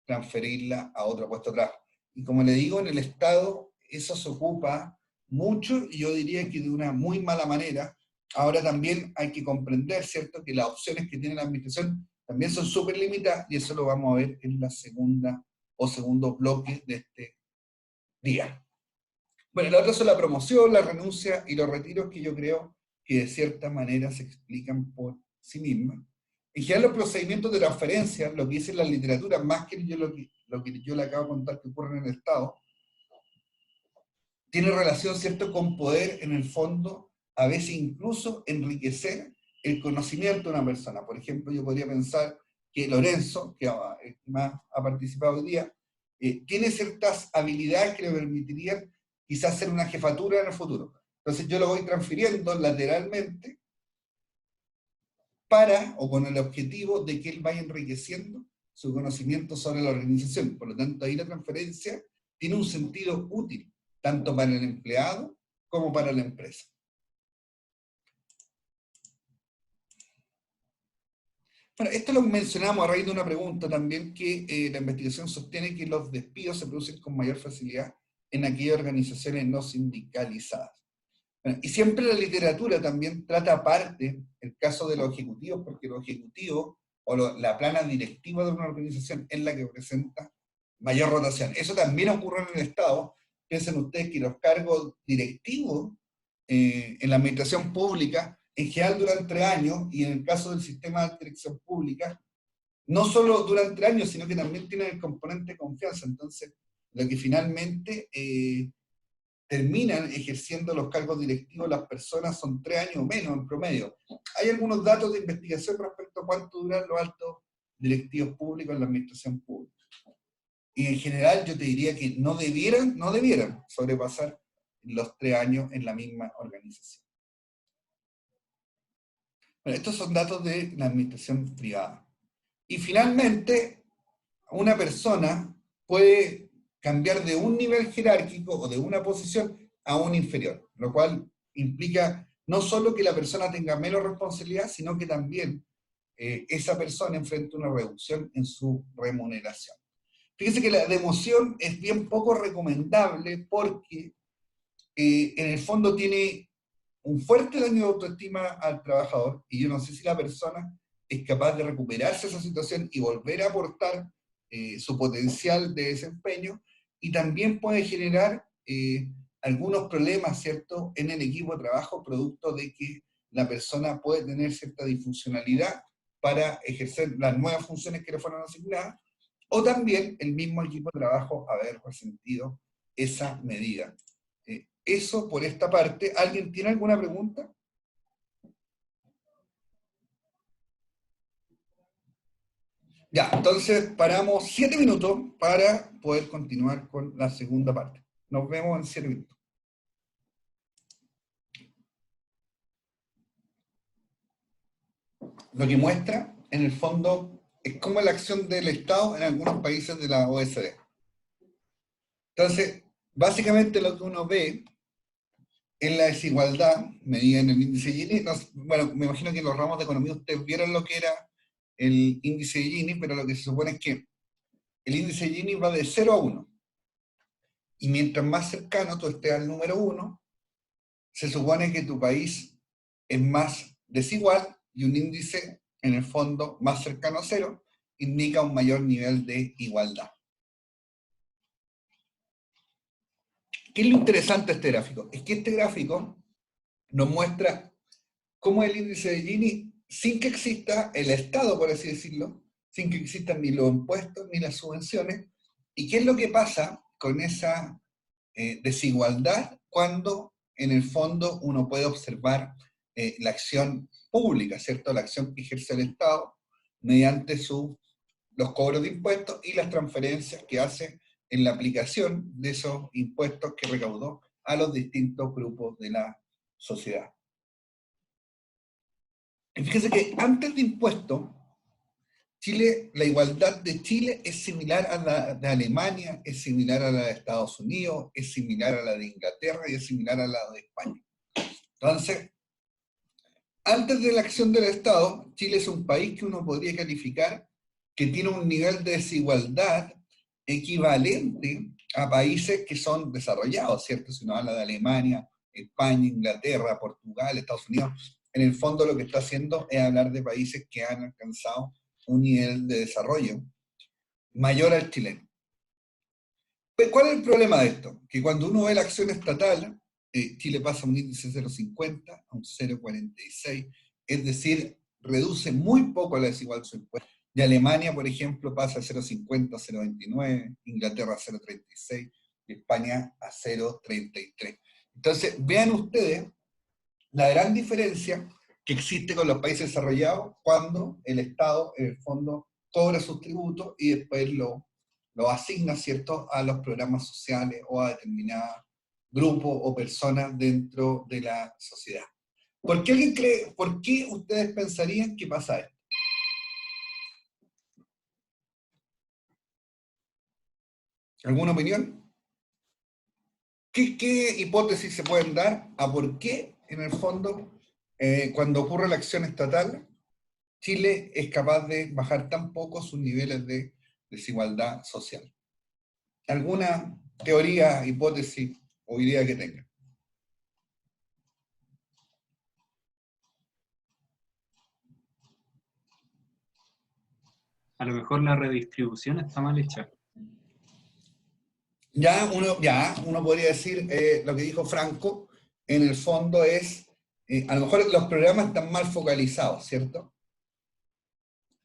[SPEAKER 1] transferirla a otro puesto de trabajo. Y como le digo, en el Estado eso se ocupa mucho, y yo diría que de una muy mala manera. Ahora también hay que comprender, ¿cierto?, que las opciones que tiene la administración también son súper limitadas, y eso lo vamos a ver en la segunda o segundo bloque de este día. Bueno, la otra son la promoción, la renuncia y los retiros, que yo creo que de cierta manera se explican por sí mismas. En general, los procedimientos de transferencia, lo que dice la literatura, más que lo que yo le acabo de contar que ocurre en el Estado, tiene relación, ¿cierto?, con poder, en el fondo, a veces incluso enriquecer el conocimiento de una persona. Por ejemplo, yo podría pensar que Lorenzo, que más ha participado hoy día, tiene ciertas habilidades que le permitirían quizás ser una jefatura en el futuro. Entonces yo lo voy transfiriendo lateralmente para, o con el objetivo de que él vaya enriqueciendo su conocimiento sobre la organización. Por lo tanto, ahí la transferencia tiene un sentido útil, tanto para el empleado como para la empresa. Bueno, esto lo mencionamos a raíz de una pregunta también, que la investigación sostiene que los despidos se producen con mayor facilidad en aquellas organizaciones no sindicalizadas. Bueno, y siempre la literatura también trata aparte el caso de los ejecutivos, porque los ejecutivos o la plana directiva de una organización es la que presenta mayor rotación. Eso también ocurre en el Estado. Piensen ustedes que los cargos directivos en la administración pública en general duran 3 años, y en el caso del sistema de dirección pública, no solo duran 3 años, sino que también tienen el componente de confianza. Entonces, lo que finalmente terminan ejerciendo los cargos directivos las personas son 3 años o menos en promedio. Hay algunos datos de investigación respecto a cuánto duran los altos directivos públicos en la administración pública. Y en general yo te diría que no debieran sobrepasar los 3 años en la misma organización. Bueno, estos son datos de la administración privada. Y finalmente, una persona puede cambiar de un nivel jerárquico o de una posición a un inferior, lo cual implica no solo que la persona tenga menos responsabilidad, sino que también esa persona enfrenta una reducción en su remuneración. Fíjense que la democión es bien poco recomendable porque en el fondo tiene un fuerte daño de autoestima al trabajador, y yo no sé si la persona es capaz de recuperarse esa situación y volver a aportar su potencial de desempeño, y también puede generar algunos problemas, ¿cierto?, en el equipo de trabajo, producto de que la persona puede tener cierta disfuncionalidad para ejercer las nuevas funciones que le fueron asignadas, o también el mismo equipo de trabajo haber resentido esa medida. eso por esta parte. ¿Alguien tiene alguna pregunta? Ya, entonces paramos 7 minutos para poder continuar con la segunda parte. Nos vemos en 7 minutos. Lo que muestra, en el fondo, es cómo es la acción del Estado en algunos países de la OECD. Entonces, básicamente lo que uno ve es la desigualdad medida en el índice Gini. Bueno, me imagino que en los ramos de economía ustedes vieron lo que era el índice Gini, pero lo que se supone es que el índice Gini va de 0 a 1. Y mientras más cercano tú estés al número 1, se supone que tu país es más desigual, y un índice, en el fondo, más cercano a 0, indica un mayor nivel de igualdad. ¿Qué es lo interesante de este gráfico? Es que este gráfico nos muestra cómo el índice de Gini, sin que exista el Estado, por así decirlo, sin que existan ni los impuestos ni las subvenciones, y qué es lo que pasa con esa desigualdad cuando en el fondo uno puede observar la acción pública, ¿cierto? La acción que ejerce el Estado mediante los cobros de impuestos y las transferencias que hace en la aplicación de esos impuestos que recaudó a los distintos grupos de la sociedad. Y fíjense que antes de impuestos, la igualdad de Chile es similar a la de Alemania, es similar a la de Estados Unidos, es similar a la de Inglaterra y es similar a la de España. Entonces, antes de la acción del Estado, Chile es un país que uno podría calificar que tiene un nivel de desigualdad equivalente a países que son desarrollados, ¿cierto? Si uno habla de Alemania, España, Inglaterra, Portugal, Estados Unidos, en el fondo lo que está haciendo es hablar de países que han alcanzado un nivel de desarrollo mayor al chileno. Pues, ¿cuál es el problema de esto? Que cuando uno ve la acción estatal, Chile pasa un índice 0,50 a un 0,46, es decir, reduce muy poco la desigualdad de su impuesto. Y Alemania, por ejemplo, pasa a 0,50 a 0,29, Inglaterra a 0,36 y España a 0,33. Entonces, vean ustedes la gran diferencia que existe con los países desarrollados cuando el Estado, en el fondo, cobra sus tributos y después lo asigna, ¿cierto?, a los programas sociales o a determinados grupos o personas dentro de la sociedad. ¿Por qué ustedes pensarían que pasa esto? ¿Alguna opinión? ¿Qué hipótesis se pueden dar a por qué, en el fondo, cuando ocurre la acción estatal, Chile es capaz de bajar tan poco sus niveles de desigualdad social? ¿Alguna teoría, hipótesis o idea que tengan?
[SPEAKER 3] A lo mejor la redistribución está mal hecha.
[SPEAKER 1] Ya uno podría decir lo que dijo Franco, en el fondo es, a lo mejor los programas están mal focalizados, ¿cierto?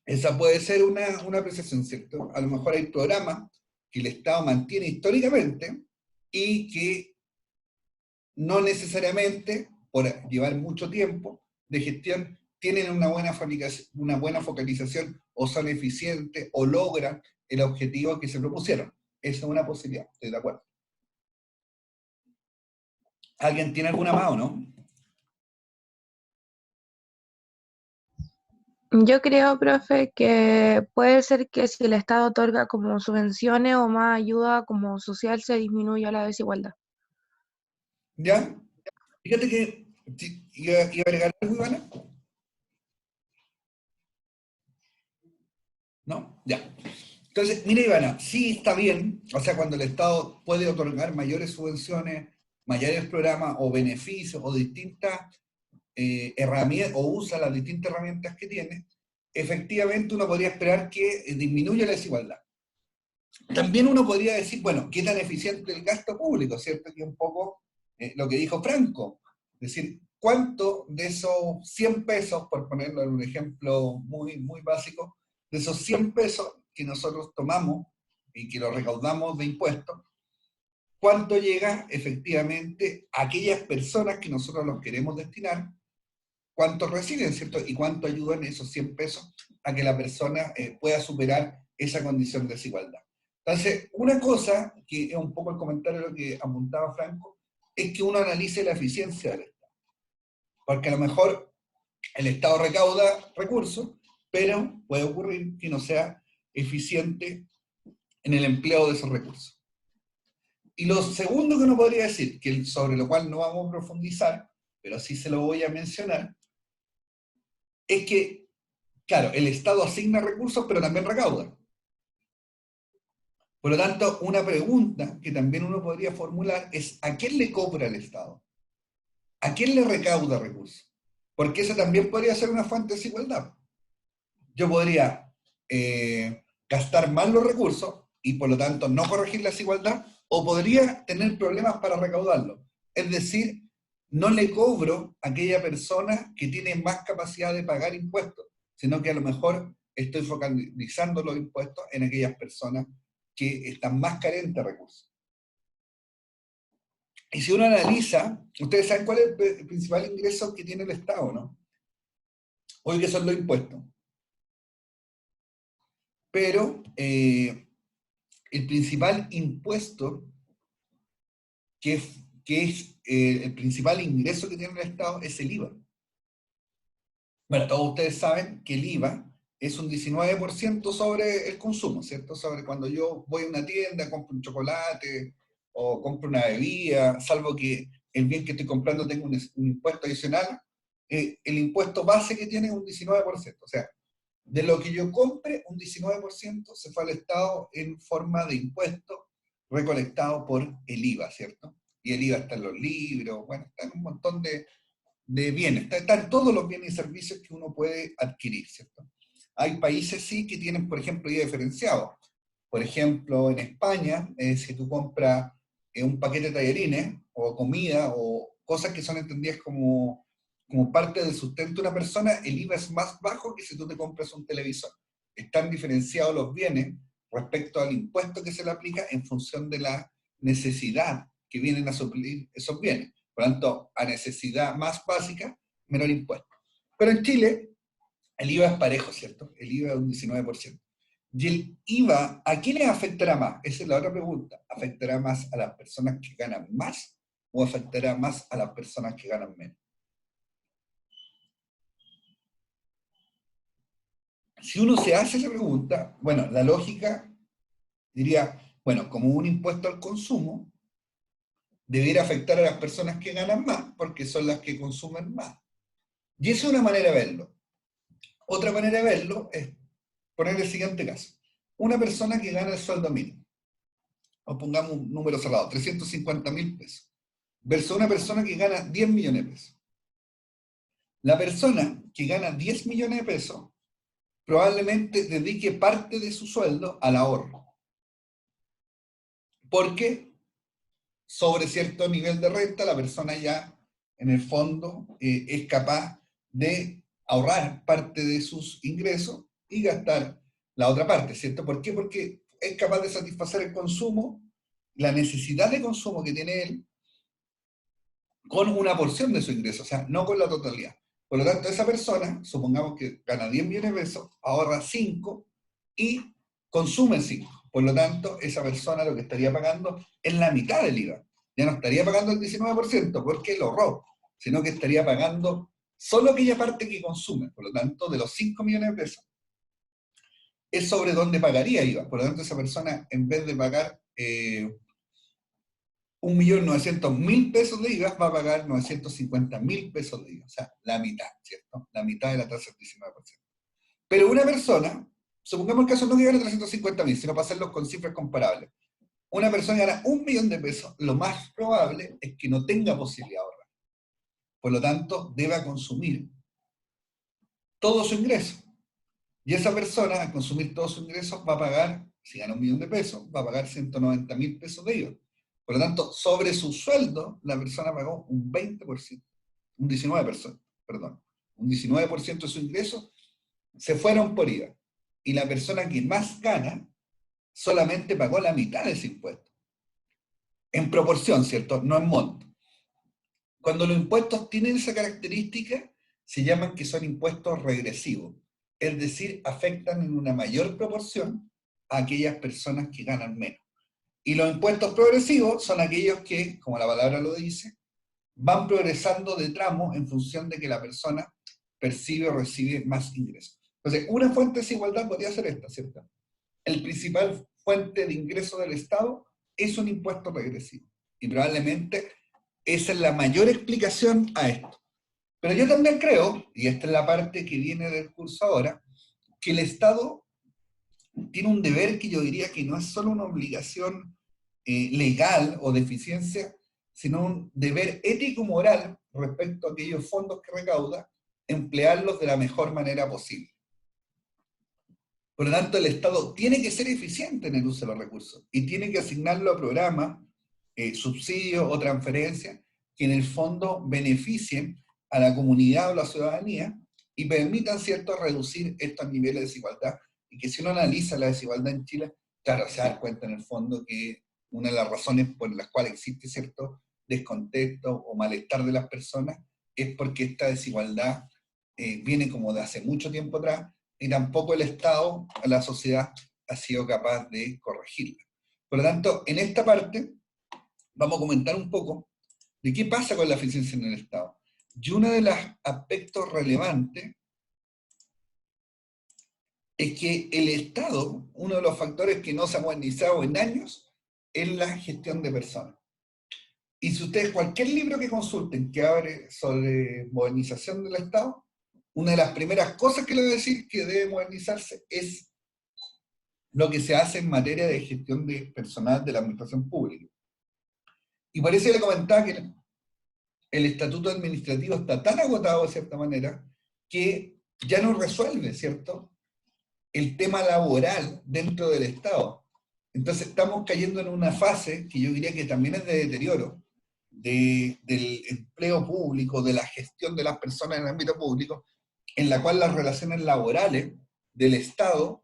[SPEAKER 1] Esa puede ser una apreciación, ¿cierto? A lo mejor hay programas que el Estado mantiene históricamente y que no necesariamente, por llevar mucho tiempo de gestión, tienen una buena focalización o son eficientes o logran el objetivo que se propusieron. Esa es una posibilidad, estoy de acuerdo. ¿Alguien tiene alguna más o no?
[SPEAKER 4] Yo creo, profe, que puede ser que si el Estado otorga como subvenciones o más ayuda como social se disminuya la desigualdad.
[SPEAKER 1] ¿Ya? Fíjate que iba a agregar algo, Ivana. ¿No? Ya. Entonces, mira, Ivana, sí está bien, o sea, cuando el Estado puede otorgar mayores subvenciones, mayores programas o beneficios o distintas herramientas, o usa las distintas herramientas que tiene, efectivamente uno podría esperar que disminuya la desigualdad. También uno podría decir, bueno, ¿qué tan eficiente el gasto público? ¿Cierto? Que un poco lo que dijo Franco. Es decir, ¿cuánto de esos 100 pesos, por ponerlo en un ejemplo muy, muy básico, de esos 100 pesos que nosotros tomamos y que los recaudamos de impuestos, cuánto llega efectivamente a aquellas personas que nosotros los queremos destinar, cuánto reciben, ¿cierto? Y cuánto ayudan esos 100 pesos a que la persona pueda superar esa condición de desigualdad. Entonces, una cosa, que es un poco el comentario de lo que apuntaba Franco, es que uno analice la eficiencia del Estado. Porque a lo mejor el Estado recauda recursos, pero puede ocurrir que no sea eficiente en el empleo de esos recursos. Y lo segundo que uno podría decir, que sobre lo cual no vamos a profundizar, pero sí se lo voy a mencionar, es que, claro, el Estado asigna recursos, pero también recauda. Por lo tanto, una pregunta que también uno podría formular es, ¿a quién le cobra el Estado? ¿A quién le recauda recursos? Porque eso también podría ser una fuente de desigualdad. Yo podría gastar más los recursos y por lo tanto no corregir la desigualdad, o podría tener problemas para recaudarlo. Es decir, no le cobro a aquella persona que tiene más capacidad de pagar impuestos, sino que a lo mejor estoy focalizando los impuestos en aquellas personas que están más carentes de recursos. Y si uno analiza, ustedes saben cuál es el principal ingreso que tiene el Estado, ¿no? Hoy que son los impuestos. Pero el principal impuesto, que es el principal ingreso que tiene el Estado, es el IVA. Bueno, todos ustedes saben que el IVA es un 19% sobre el consumo, ¿cierto? Sobre cuando yo voy a una tienda, compro un chocolate o compro una bebida, salvo que el bien que estoy comprando tenga un impuesto adicional, el impuesto base que tiene es un 19%. O sea, de lo que yo compre, un 19% se fue al Estado en forma de impuesto recolectado por el IVA, ¿cierto? Y el IVA está en los libros, bueno, está en un montón de bienes, están todos los bienes y servicios que uno puede adquirir, ¿cierto? Hay países, sí, que tienen, por ejemplo, IVA diferenciado. Por ejemplo, en España, si tú compras un paquete de tallarines, o comida, o cosas que son entendidas como parte del sustento de una persona, el IVA es más bajo que si tú te compras un televisor. Están diferenciados los bienes respecto al impuesto que se le aplica en función de la necesidad que vienen a suplir esos bienes. Por lo tanto, a necesidad más básica, menor impuesto. Pero en Chile, el IVA es parejo, ¿cierto? El IVA es un 19%. ¿Y el IVA a quiénes afectará más? Esa es la otra pregunta. ¿Afectará más a las personas que ganan más o afectará más a las personas que ganan menos? Si uno se hace esa pregunta, bueno, la lógica diría, bueno, como un impuesto al consumo, debiera afectar a las personas que ganan más, porque son las que consumen más. Y esa es una manera de verlo. Otra manera de verlo es poner el siguiente caso. Una persona que gana el sueldo mínimo, o pongamos un número cerrado, 350.000 pesos, versus una persona que gana 10 millones de pesos. La persona que gana 10 millones de pesos probablemente dedique parte de su sueldo al ahorro. Porque sobre cierto nivel de renta, la persona ya, en el fondo, es capaz de ahorrar parte de sus ingresos y gastar la otra parte, ¿cierto? ¿Por qué? Porque es capaz de satisfacer el consumo, la necesidad de consumo que tiene él, con una porción de su ingreso, o sea, no con la totalidad. Por lo tanto, esa persona, supongamos que gana 10 millones de pesos, ahorra 5 y consume 5. Por lo tanto, esa persona lo que estaría pagando es la mitad del IVA. Ya no estaría pagando el 19% porque lo ahorró, sino que estaría pagando solo aquella parte que consume. Por lo tanto, de los 5 millones de pesos, es sobre donde pagaría IVA. Por lo tanto, esa persona, en vez de pagar 1.900.000 pesos de IVA, va a pagar 950.000 pesos de IVA. O sea, la mitad, ¿cierto? La mitad de la tasa del 19%. Pero una persona, supongamos el caso no que gane 350.000, sino para hacerlo con cifras comparables. Una persona gana 1 millón de pesos, lo más probable es que no tenga posibilidad de ahorrar. Por lo tanto, deba consumir todo su ingreso. Y esa persona, al consumir todo su ingreso, va a pagar, si gana 1 millón de pesos, va a pagar 190.000 pesos de IVA. Por lo tanto, sobre su sueldo, la persona pagó un 20%, un 19%, perdón. Un 19% de su ingreso se fueron por IVA. Y la persona que más gana solamente pagó la mitad de ese impuesto. en proporción, ¿cierto? No en monto. Cuando los impuestos tienen esa característica, se llaman que son impuestos regresivos, es decir, afectan en una mayor proporción a aquellas personas que ganan menos. Y los impuestos progresivos son aquellos que, como la palabra lo dice, van progresando de tramos en función de que la persona percibe o recibe más ingresos. Entonces, una fuente de desigualdad podría ser esta, ¿cierto? El principal fuente de ingreso del Estado es un impuesto regresivo. Y probablemente esa es la mayor explicación a esto. Pero yo también creo, y esta es la parte que viene del curso ahora, que el Estado tiene un deber que yo diría que no es solo una obligación legal o de eficiencia, sino un deber ético-moral respecto a aquellos fondos que recauda, emplearlos de la mejor manera posible. Por lo tanto, el Estado tiene que ser eficiente en el uso de los recursos y tiene que asignarlo a programas, subsidios o transferencias que en el fondo beneficien a la comunidad o la ciudadanía y permitan, ¿cierto?, reducir estos niveles de desigualdad. Y que si uno analiza la desigualdad en Chile, claro, se da cuenta en el fondo que una de las razones por las cuales existe cierto descontento o malestar de las personas es porque esta desigualdad viene como de hace mucho tiempo atrás y tampoco el Estado, la sociedad, ha sido capaz de corregirla. Por lo tanto, en esta parte vamos a comentar un poco de qué pasa con la eficiencia en el Estado. Y uno de los aspectos relevantes es que el Estado, uno de los factores que no se ha modernizado en años, es la gestión de personas. Y si ustedes, cualquier libro que consulten que hable sobre modernización del Estado, una de las primeras cosas que le voy a decir que debe modernizarse es lo que se hace en materia de gestión de personal de la administración pública. Y por eso le comentaba que el estatuto administrativo está tan agotado de cierta manera que ya no resuelve, ¿cierto?, el tema laboral dentro del Estado. Entonces estamos cayendo en una fase que yo diría que también es de deterioro del empleo público, de la gestión de las personas en el ámbito público, en la cual las relaciones laborales del Estado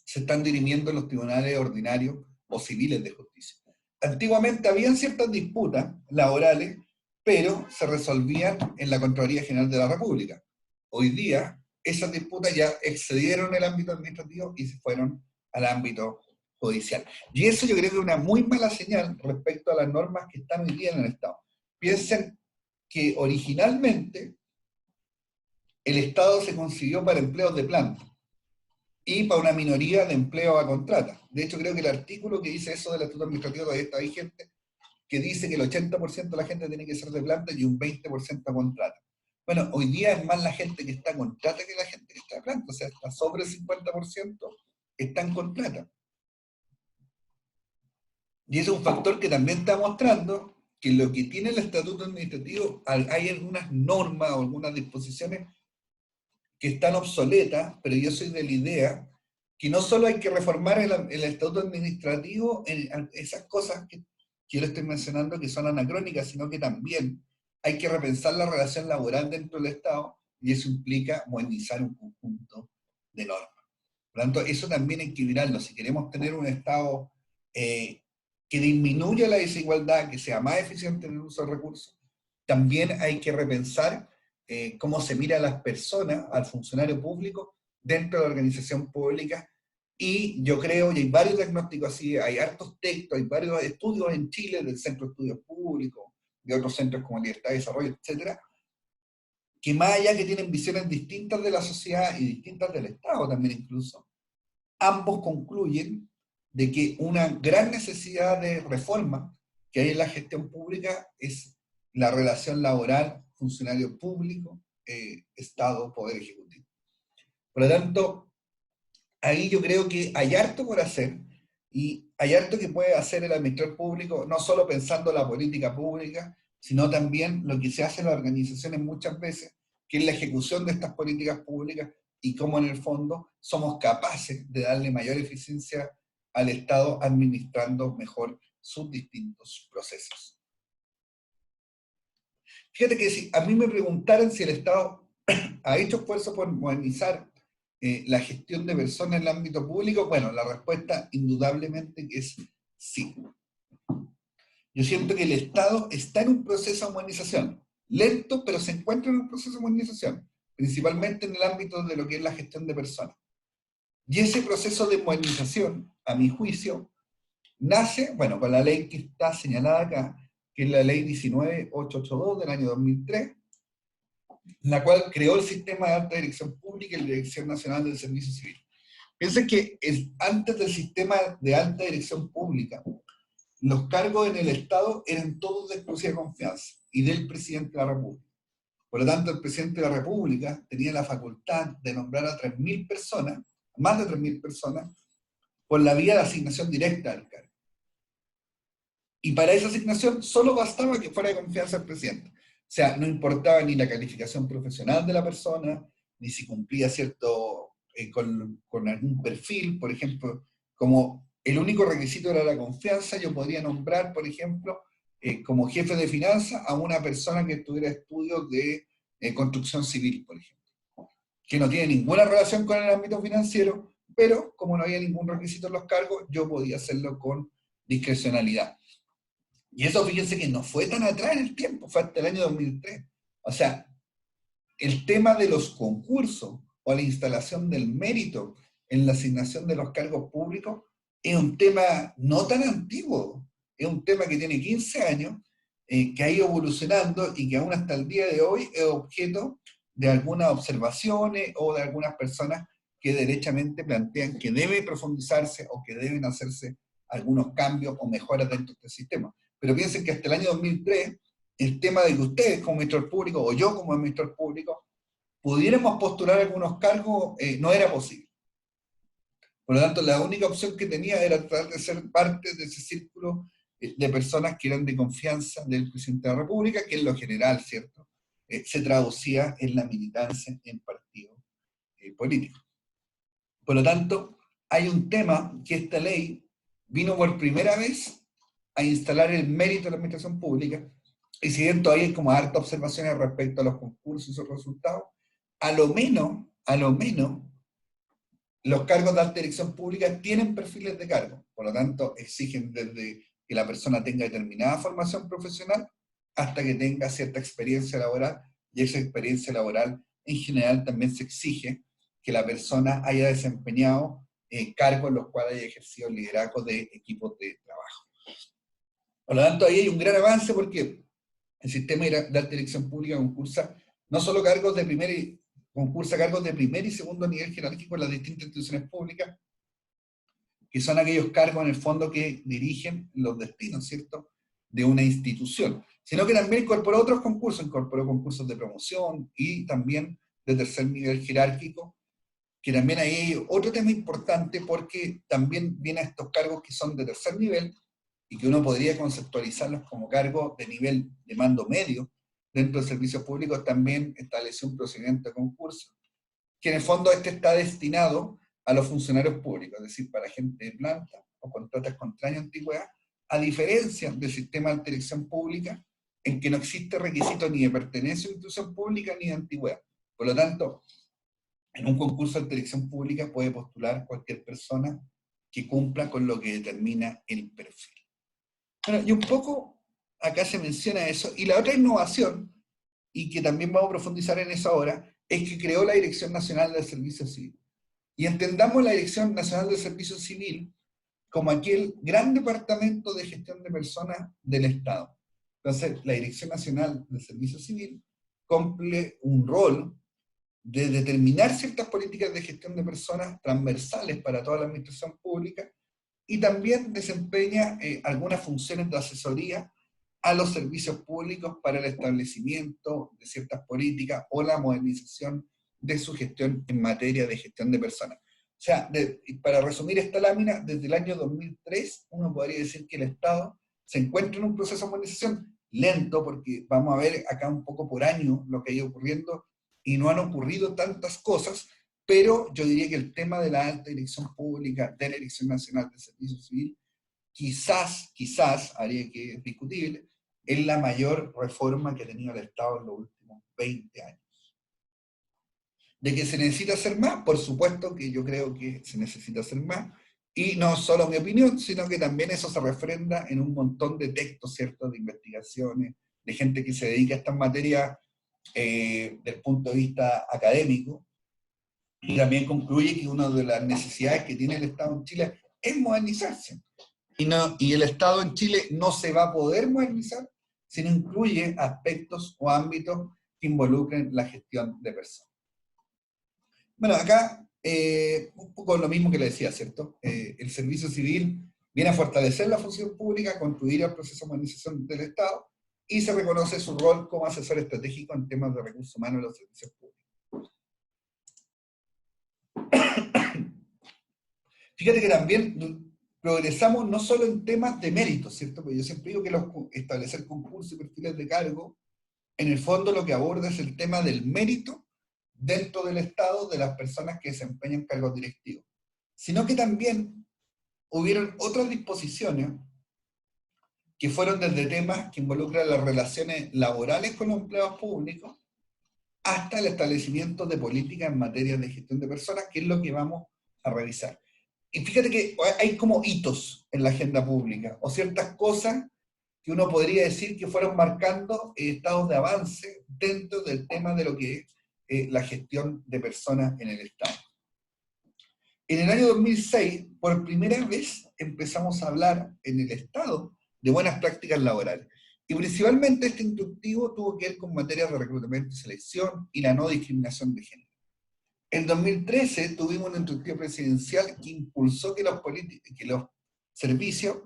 [SPEAKER 1] se están dirimiendo en los tribunales ordinarios o civiles de justicia. Antiguamente habían ciertas disputas laborales, pero se resolvían en la Contraloría General de la República. Hoy día, esas disputas ya excedieron el ámbito administrativo y se fueron al ámbito judicial. Y eso yo creo que es una muy mala señal respecto a las normas que están hoy día en el Estado. Piensen que originalmente el Estado se concibió para empleos de planta y para una minoría de empleo a contrata. De hecho, creo que el artículo que dice eso del estatuto administrativo todavía está vigente, que dice que el 80% de la gente tiene que ser de planta y un 20% a contrata. Bueno, hoy día es más la gente que está a contrata que la gente que está de planta, o sea, está sobre el 50% está en contrata. Y ese es un factor que también está mostrando que lo que tiene el estatuto administrativo, hay algunas normas o algunas disposiciones que están obsoletas, pero yo soy de la idea que no solo hay que reformar el estatuto administrativo en esas cosas que yo le estoy mencionando que son anacrónicas, sino que también hay que repensar la relación laboral dentro del Estado, y eso implica modernizar un conjunto de normas. Por lo tanto, eso también hay que mirarlo. Si queremos tener un Estado que disminuya la desigualdad, que sea más eficiente en el uso de recursos, también hay que repensar cómo se mira a las personas, al funcionario público, dentro de la organización pública. Y yo creo, y hay varios diagnósticos así, hay hartos textos, hay varios estudios en Chile del Centro de Estudios Públicos, de otros centros como Libertad y Desarrollo, etcétera, que más allá que tienen visiones distintas de la sociedad y distintas del Estado también incluso, ambos concluyen de que una gran necesidad de reforma que hay en la gestión pública es la relación laboral, funcionario público, Estado, Poder Ejecutivo. Por lo tanto, ahí yo creo que hay harto por hacer, y hay harto que puede hacer el administrador público, no solo pensando en la política pública, sino también lo que se hace en las organizaciones muchas veces, que es la ejecución de estas políticas públicas y cómo en el fondo somos capaces de darle mayor eficiencia al Estado administrando mejor sus distintos procesos. Fíjate que si a mí me preguntaran si el Estado ha hecho esfuerzo por modernizar la gestión de personas en el ámbito público, bueno, la respuesta indudablemente es sí. Yo siento que el Estado está en un proceso de modernización, lento, pero se encuentra en un proceso de modernización, principalmente en el ámbito de lo que es la gestión de personas. Y ese proceso de modernización, a mi juicio, nace, bueno, con la ley que está señalada acá, que es la ley 19882 del año 2003, la cual creó el sistema de alta dirección pública y la Dirección Nacional del Servicio Civil. Piensen que antes del sistema de alta dirección pública, los cargos en el Estado eran todos de exclusiva confianza y del presidente de la República. Por lo tanto, el presidente de la República tenía la facultad de nombrar a 3.000 personas, más de 3.000 personas, por la vía de asignación directa del cargo. Y para esa asignación solo bastaba que fuera de confianza el presidente. O sea, no importaba ni la calificación profesional de la persona, ni si cumplía cierto, con algún perfil, por ejemplo, como el único requisito era la confianza, yo podría nombrar, por ejemplo, como jefe de finanzas a una persona que tuviera estudios de construcción civil, por ejemplo, que no tiene ninguna relación con el ámbito financiero, pero como no había ningún requisito en los cargos, yo podía hacerlo con discrecionalidad. Y eso, fíjense que no fue tan atrás en el tiempo, fue hasta el año 2003. O sea, el tema de los concursos o la instalación del mérito en la asignación de los cargos públicos es un tema no tan antiguo, es un tema que tiene 15 años, que ha ido evolucionando y que aún hasta el día de hoy es objeto de algunas observaciones o de algunas personas que derechamente plantean que debe profundizarse o que deben hacerse algunos cambios o mejoras dentro de este sistema. Pero piensen que hasta el año 2003, el tema de que ustedes como administrador público, o yo como administrador público, pudiéramos postular algunos cargos, no era posible. Por lo tanto, la única opción que tenía era tratar de ser parte de ese círculo de personas que eran de confianza del presidente de la República, que en lo general, ¿cierto?, se traducía en la militancia en partidos políticos. Por lo tanto, hay un tema que esta ley vino por primera vez a instalar el mérito de la administración pública, y si bien todavía hay como harta observaciones respecto a los concursos y sus resultados, a lo menos, los cargos de alta dirección pública tienen perfiles de cargo, por lo tanto exigen desde que la persona tenga determinada formación profesional hasta que tenga cierta experiencia laboral, y esa experiencia laboral en general también se exige que la persona haya desempeñado cargos en los cuales haya ejercido liderazgo de equipos de trabajo. Por lo tanto, ahí hay un gran avance porque el sistema de alta dirección pública concursa no solo cargos de primer y segundo nivel jerárquico en las distintas instituciones públicas, que son aquellos cargos en el fondo que dirigen los destinos, ¿cierto?, de una institución, sino que también incorporó otros concursos, incorporó concursos de promoción y también de tercer nivel jerárquico, que también ahí hay otro tema importante porque también vienen estos cargos que son de tercer nivel y que uno podría conceptualizarlos como cargos de nivel de mando medio dentro de servicios públicos. También estableció un procedimiento de concurso, que en el fondo está destinado a los funcionarios públicos, es decir, para gente de planta o contratas con extraña antigüedad, a diferencia del sistema de dirección pública, en que no existe requisito ni de pertenencia a una institución pública ni de antigüedad. Por lo tanto, en un concurso de dirección pública puede postular cualquier persona que cumpla con lo que determina el perfil. Bueno, y un poco acá se menciona eso, y la otra innovación, y que también vamos a profundizar en eso ahora, es que creó la Dirección Nacional del Servicio Civil. Y entendamos la Dirección Nacional del Servicio Civil como aquel gran departamento de gestión de personas del Estado. Entonces, la Dirección Nacional del Servicio Civil cumple un rol de determinar ciertas políticas de gestión de personas transversales para toda la administración pública, y también desempeña algunas funciones de asesoría a los servicios públicos para el establecimiento de ciertas políticas o la modernización de su gestión en materia de gestión de personas. O sea, para resumir esta lámina, desde el año 2003 uno podría decir que el Estado se encuentra en un proceso de modernización lento, porque vamos a ver acá un poco por año lo que ha ido ocurriendo, y no han ocurrido tantas cosas, pero yo diría que el tema de la alta dirección pública, de la Dirección Nacional de Servicio Civil, quizás, haría que es discutible, es la mayor reforma que ha tenido el Estado en los últimos 20 años. ¿De que se necesita hacer más? Por supuesto que yo creo que se necesita hacer más, Y no solo mi opinión, sino que también eso se refrenda en un montón de textos, ¿cierto?, de investigaciones, de gente que se dedica a estas materias desde el punto de vista académico, y también concluye que una de las necesidades que tiene el Estado en Chile es modernizarse. Y el Estado en Chile no se va a poder modernizar si no incluye aspectos o ámbitos que involucren la gestión de personas. Bueno, acá un poco lo mismo que le decía, ¿cierto? El servicio civil viene a fortalecer la función pública, a contribuir al proceso de modernización del Estado, y se reconoce su rol como asesor estratégico en temas de recursos humanos en los servicios públicos. Fíjate que también progresamos no solo en temas de mérito, ¿cierto? Porque yo siempre digo que establecer concursos y perfiles de cargo, en el fondo lo que aborda es el tema del mérito dentro del Estado de las personas que desempeñan cargos directivos, sino que también hubieron otras disposiciones que fueron desde temas que involucran las relaciones laborales con los empleados públicos hasta el establecimiento de políticas en materia de gestión de personas, que es lo que vamos a revisar. Y fíjate que hay como hitos en la agenda pública, o ciertas cosas que uno podría decir que fueron marcando estados de avance dentro del tema de lo que es la gestión de personas en el Estado. En el año 2006, por primera vez, empezamos a hablar en el Estado de buenas prácticas laborales. Y principalmente este instructivo tuvo que ver con materias de reclutamiento y selección y la no discriminación de género. En 2013 tuvimos un instructivo presidencial que impulsó que los servicios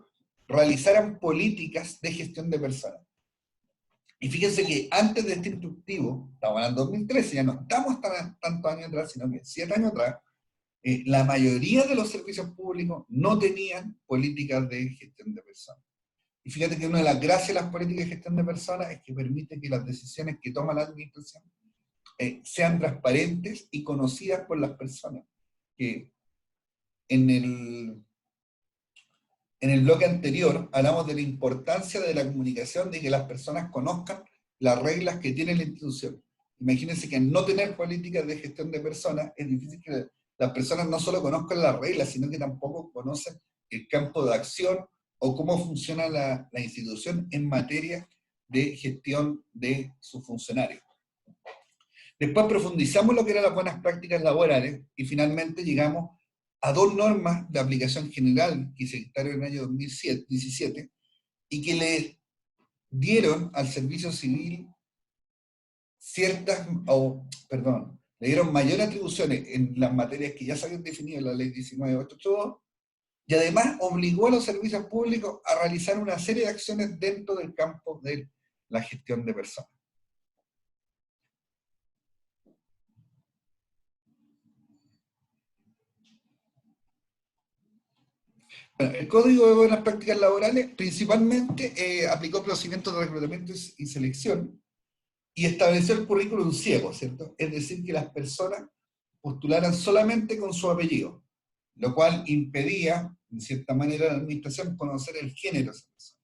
[SPEAKER 1] realizaran políticas de gestión de personas. Y fíjense que antes de este instructivo, estamos en 2013, ya no estamos tantos años atrás, sino que 7 años atrás, la mayoría de los servicios públicos no tenían políticas de gestión de personas. Y fíjate que una de las gracias de las políticas de gestión de personas es que permite que las decisiones que toma la administración sean transparentes y conocidas por las personas. Que en el bloque anterior hablamos de la importancia de la comunicación, de que las personas conozcan las reglas que tiene la institución. Imagínense que al no tener políticas de gestión de personas, es difícil que las personas no solo conozcan las reglas, sino que tampoco conocen el campo de acción o cómo funciona la institución en materia de gestión de sus funcionarios. Después profundizamos lo que eran las buenas prácticas laborales y finalmente llegamos a 2 normas de aplicación general que se dictaron en el año 2017 y que le dieron al servicio civil le dieron mayores atribuciones en las materias que ya se habían definido en la ley 19.882, y además obligó a los servicios públicos a realizar una serie de acciones dentro del campo de la gestión de personas. Bueno, el Código de Buenas Prácticas Laborales principalmente aplicó procedimientos de reclutamiento y selección y estableció el currículum ciego, ¿cierto? Es decir, que las personas postularan solamente con su apellido, lo cual impedía, en cierta manera, a la administración conocer el género de esa persona.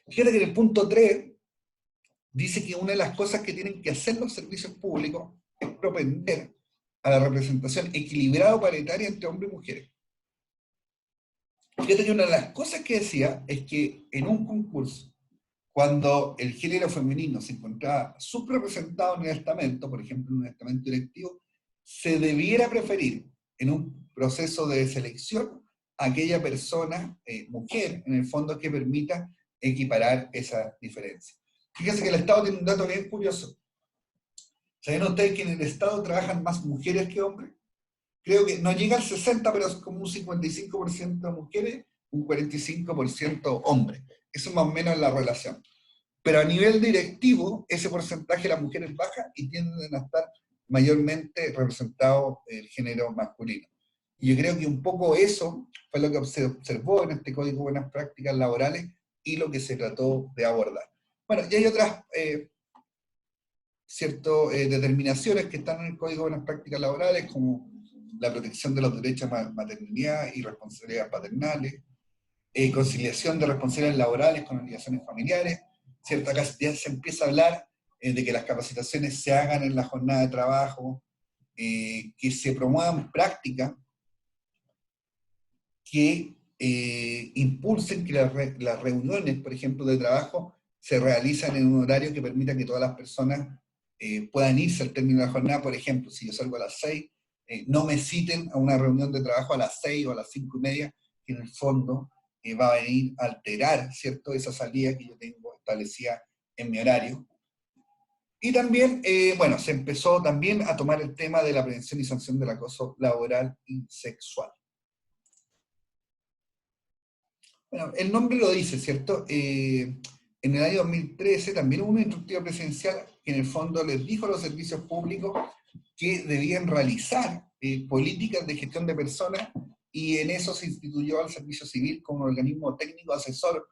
[SPEAKER 1] Fíjate que en el punto 3 dice que una de las cosas que tienen que hacer los servicios públicos es propender a la representación equilibrada o paritaria entre hombres y mujeres. Fíjate que una de las cosas que decía es que en un concurso, cuando el género femenino se encontraba subrepresentado en el estamento, por ejemplo en un estamento directivo, se debiera preferir en un proceso de selección a aquella persona, mujer, en el fondo, que permita equiparar esa diferencia. Fíjense que el Estado tiene un dato bien curioso. ¿Saben ustedes que en el Estado trabajan más mujeres que hombres? Creo que no llega al 60, pero es como un 55% mujeres, un 45% hombres. Eso más o menos es la relación. Pero a nivel directivo, ese porcentaje de las mujeres baja y tienden a estar mayormente representados el género masculino. Y yo creo que un poco eso fue lo que se observó en este Código de Buenas Prácticas Laborales y lo que se trató de abordar. Bueno, y hay otras determinaciones que están en el Código de Buenas Prácticas Laborales, como la protección de los derechos a maternidad y responsabilidades paternales, conciliación de responsabilidades laborales con obligaciones familiares, ¿cierto? Acá ya se empieza a hablar de que las capacitaciones se hagan en la jornada de trabajo, que se promuevan prácticas que impulsen que las reuniones, por ejemplo, de trabajo, se realizan en un horario que permita que todas las personas puedan irse al término de la jornada. Por ejemplo, si yo salgo a las 6, no me citen a una reunión de trabajo a las 6 o a las 5:30, que en el fondo va a venir a alterar, ¿cierto?, esa salida que yo tengo establecida en mi horario. Y también, bueno, se empezó también a tomar el tema de la prevención y sanción del acoso laboral y sexual. Bueno, el nombre lo dice, ¿cierto? En el año 2013 también hubo una instructiva presidencial que en el fondo les dijo a los servicios públicos que debían realizar políticas de gestión de personas, y en eso se instituyó al servicio civil como organismo técnico asesor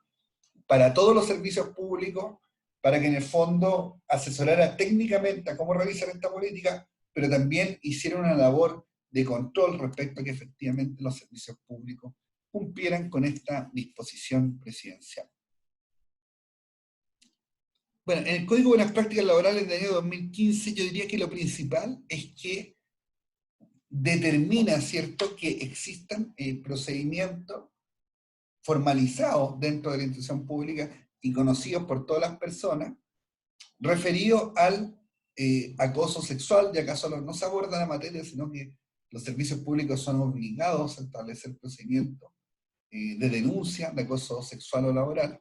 [SPEAKER 1] para todos los servicios públicos, para que en el fondo asesorara técnicamente a cómo realizar esta política, pero también hiciera una labor de control respecto a que efectivamente los servicios públicos cumplieran con esta disposición presidencial. Bueno, en el Código de Buenas Prácticas Laborales del año 2015, yo diría que lo principal es que determina, ¿cierto?, que existan procedimientos formalizados dentro de la institución pública y conocidos por todas las personas, referidos al acoso sexual. Y acaso no se aborda la materia, sino que los servicios públicos son obligados a establecer procedimientos de denuncia de acoso sexual o laboral.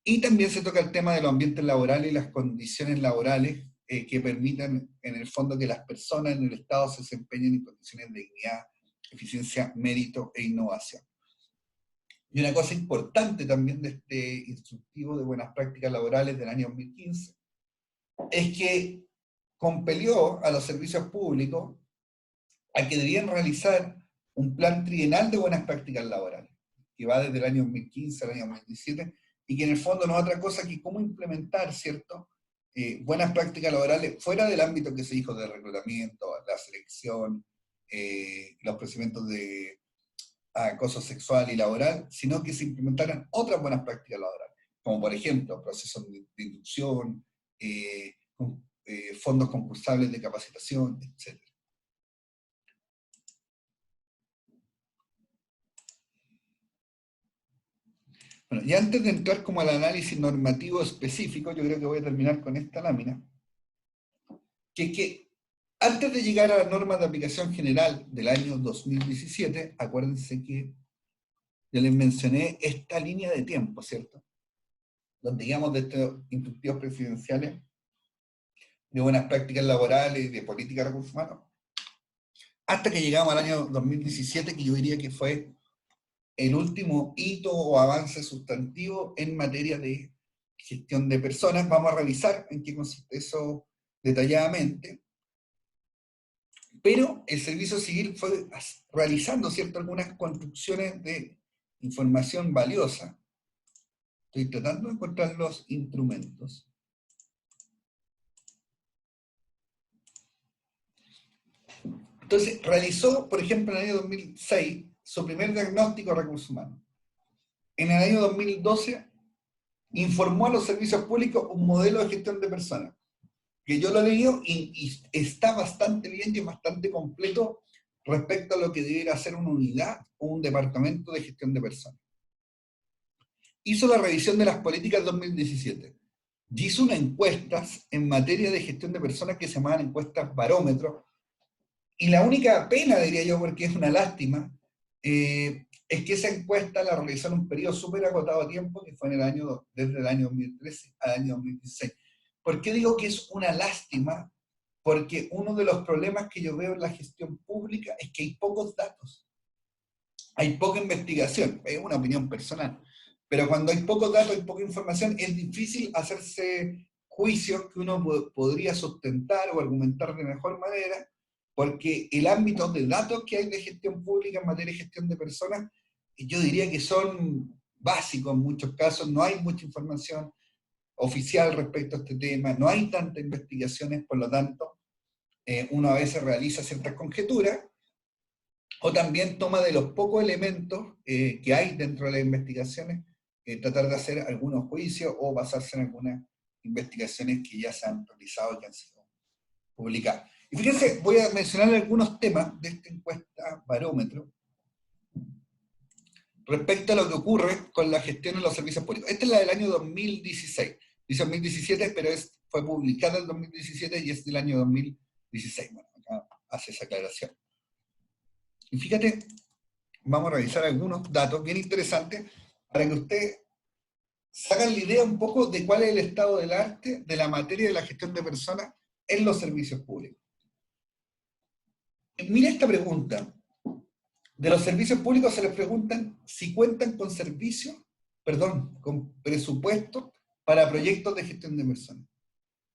[SPEAKER 1] Y también se toca el tema de los ambientes laborales y las condiciones laborales que permitan, en el fondo, que las personas en el Estado se desempeñen en condiciones de dignidad, eficiencia, mérito e innovación. Y una cosa importante también de este instructivo de buenas prácticas laborales del año 2015 es que compelió a los servicios públicos a que debían realizar un plan trienal de buenas prácticas laborales, que va desde el año 2015 al año 2017, y que en el fondo no es otra cosa que cómo implementar, ¿cierto?, buenas prácticas laborales fuera del ámbito que se dijo de reclutamiento, la selección, los procedimientos de acoso sexual y laboral, sino que se implementaran otras buenas prácticas laborales, como por ejemplo procesos de inducción, fondos concursables de capacitación, etc. Bueno, y antes de entrar como al análisis normativo específico, yo creo que voy a terminar con esta lámina, que es que antes de llegar a las normas de aplicación general del año 2017, acuérdense que yo les mencioné esta línea de tiempo, ¿cierto?, donde digamos de estos instructivos presidenciales de buenas prácticas laborales y de política de recursos humanos, hasta que llegamos al año 2017, que yo diría que fue el último hito o avance sustantivo en materia de gestión de personas. Vamos a revisar en qué consiste eso detalladamente, pero el servicio civil fue realizando, ¿cierto?, algunas construcciones de información valiosa. Estoy tratando de encontrar los instrumentos. Entonces, realizó, por ejemplo, en el año 2006, su primer diagnóstico de recursos humanos. En el año 2012, informó a los servicios públicos un modelo de gestión de personas, que yo lo he leído y está bastante bien y es bastante completo respecto a lo que debiera ser una unidad o un departamento de gestión de personas. Hizo la revisión de las políticas 2017 y hizo unas encuestas en materia de gestión de personas que se llamaban encuestas barómetro. Y la única pena, diría yo, porque es una lástima, es que esa encuesta la realizó en un periodo súper acotado de tiempo, que fue desde el año 2013 al año 2016. ¿Por qué digo que es una lástima? Porque uno de los problemas que yo veo en la gestión pública es que hay pocos datos. Hay poca investigación, es una opinión personal. Pero cuando hay pocos datos y poca información, es difícil hacerse juicios que uno podría sustentar o argumentar de mejor manera, porque el ámbito de datos que hay de gestión pública en materia de gestión de personas, yo diría que son básicos en muchos casos. No hay mucha información oficial respecto a este tema, no hay tantas investigaciones, por lo tanto, uno a veces realiza ciertas conjeturas, o también toma de los pocos elementos que hay dentro de las investigaciones, tratar de hacer algunos juicios o basarse en algunas investigaciones que ya se han realizado y que han sido publicadas. Y fíjense, voy a mencionar algunos temas de esta encuesta barómetro, respecto a lo que ocurre con la gestión de los servicios públicos. Esta es la del año 2016. Dice 2017, pero fue publicada en 2017 y es del año 2016. Bueno, acá hace esa aclaración. Y fíjate, vamos a revisar algunos datos bien interesantes para que usted se hagan la idea un poco de cuál es el estado del arte de la materia de la gestión de personas en los servicios públicos. Mira esta pregunta. De los servicios públicos se les preguntan si cuentan con con presupuesto para proyectos de gestión de personas.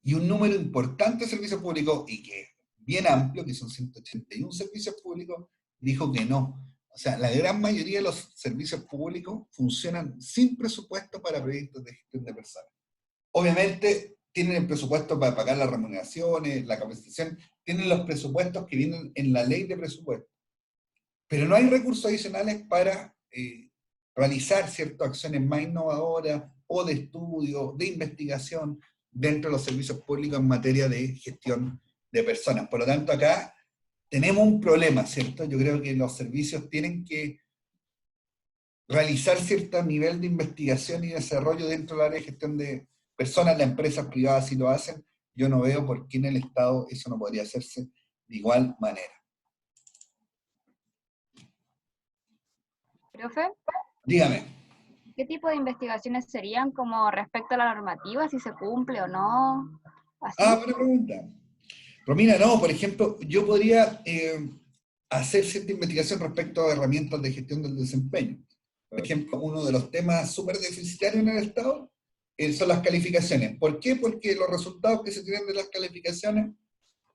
[SPEAKER 1] Y un número importante de servicios públicos, y que es bien amplio, que son 181 servicios públicos, dijo que no. O sea, la gran mayoría de los servicios públicos funcionan sin presupuesto para proyectos de gestión de personas. Obviamente, tienen el presupuesto para pagar las remuneraciones, la capacitación, tienen los presupuestos que vienen en la ley de presupuesto. Pero no hay recursos adicionales para realizar ciertas acciones más innovadoras o de estudio, de investigación dentro de los servicios públicos en materia de gestión de personas. Por lo tanto, acá tenemos un problema, ¿cierto? Yo creo que los servicios tienen que realizar cierto nivel de investigación y desarrollo dentro del área de gestión de personas. Las empresas privadas sí lo hacen. Yo no veo por qué en el Estado eso no podría hacerse de igual manera.
[SPEAKER 5] Profe,
[SPEAKER 1] Dígame.
[SPEAKER 5] ¿qué tipo de investigaciones serían como respecto a la normativa, si se cumple o no? ¿Así?
[SPEAKER 1] Buena pregunta. Romina, no, por ejemplo, yo podría hacer cierta investigación respecto a herramientas de gestión del desempeño. Por ejemplo, uno de los temas súper deficitarios en el Estado son las calificaciones. ¿Por qué? Porque los resultados que se tienen de las calificaciones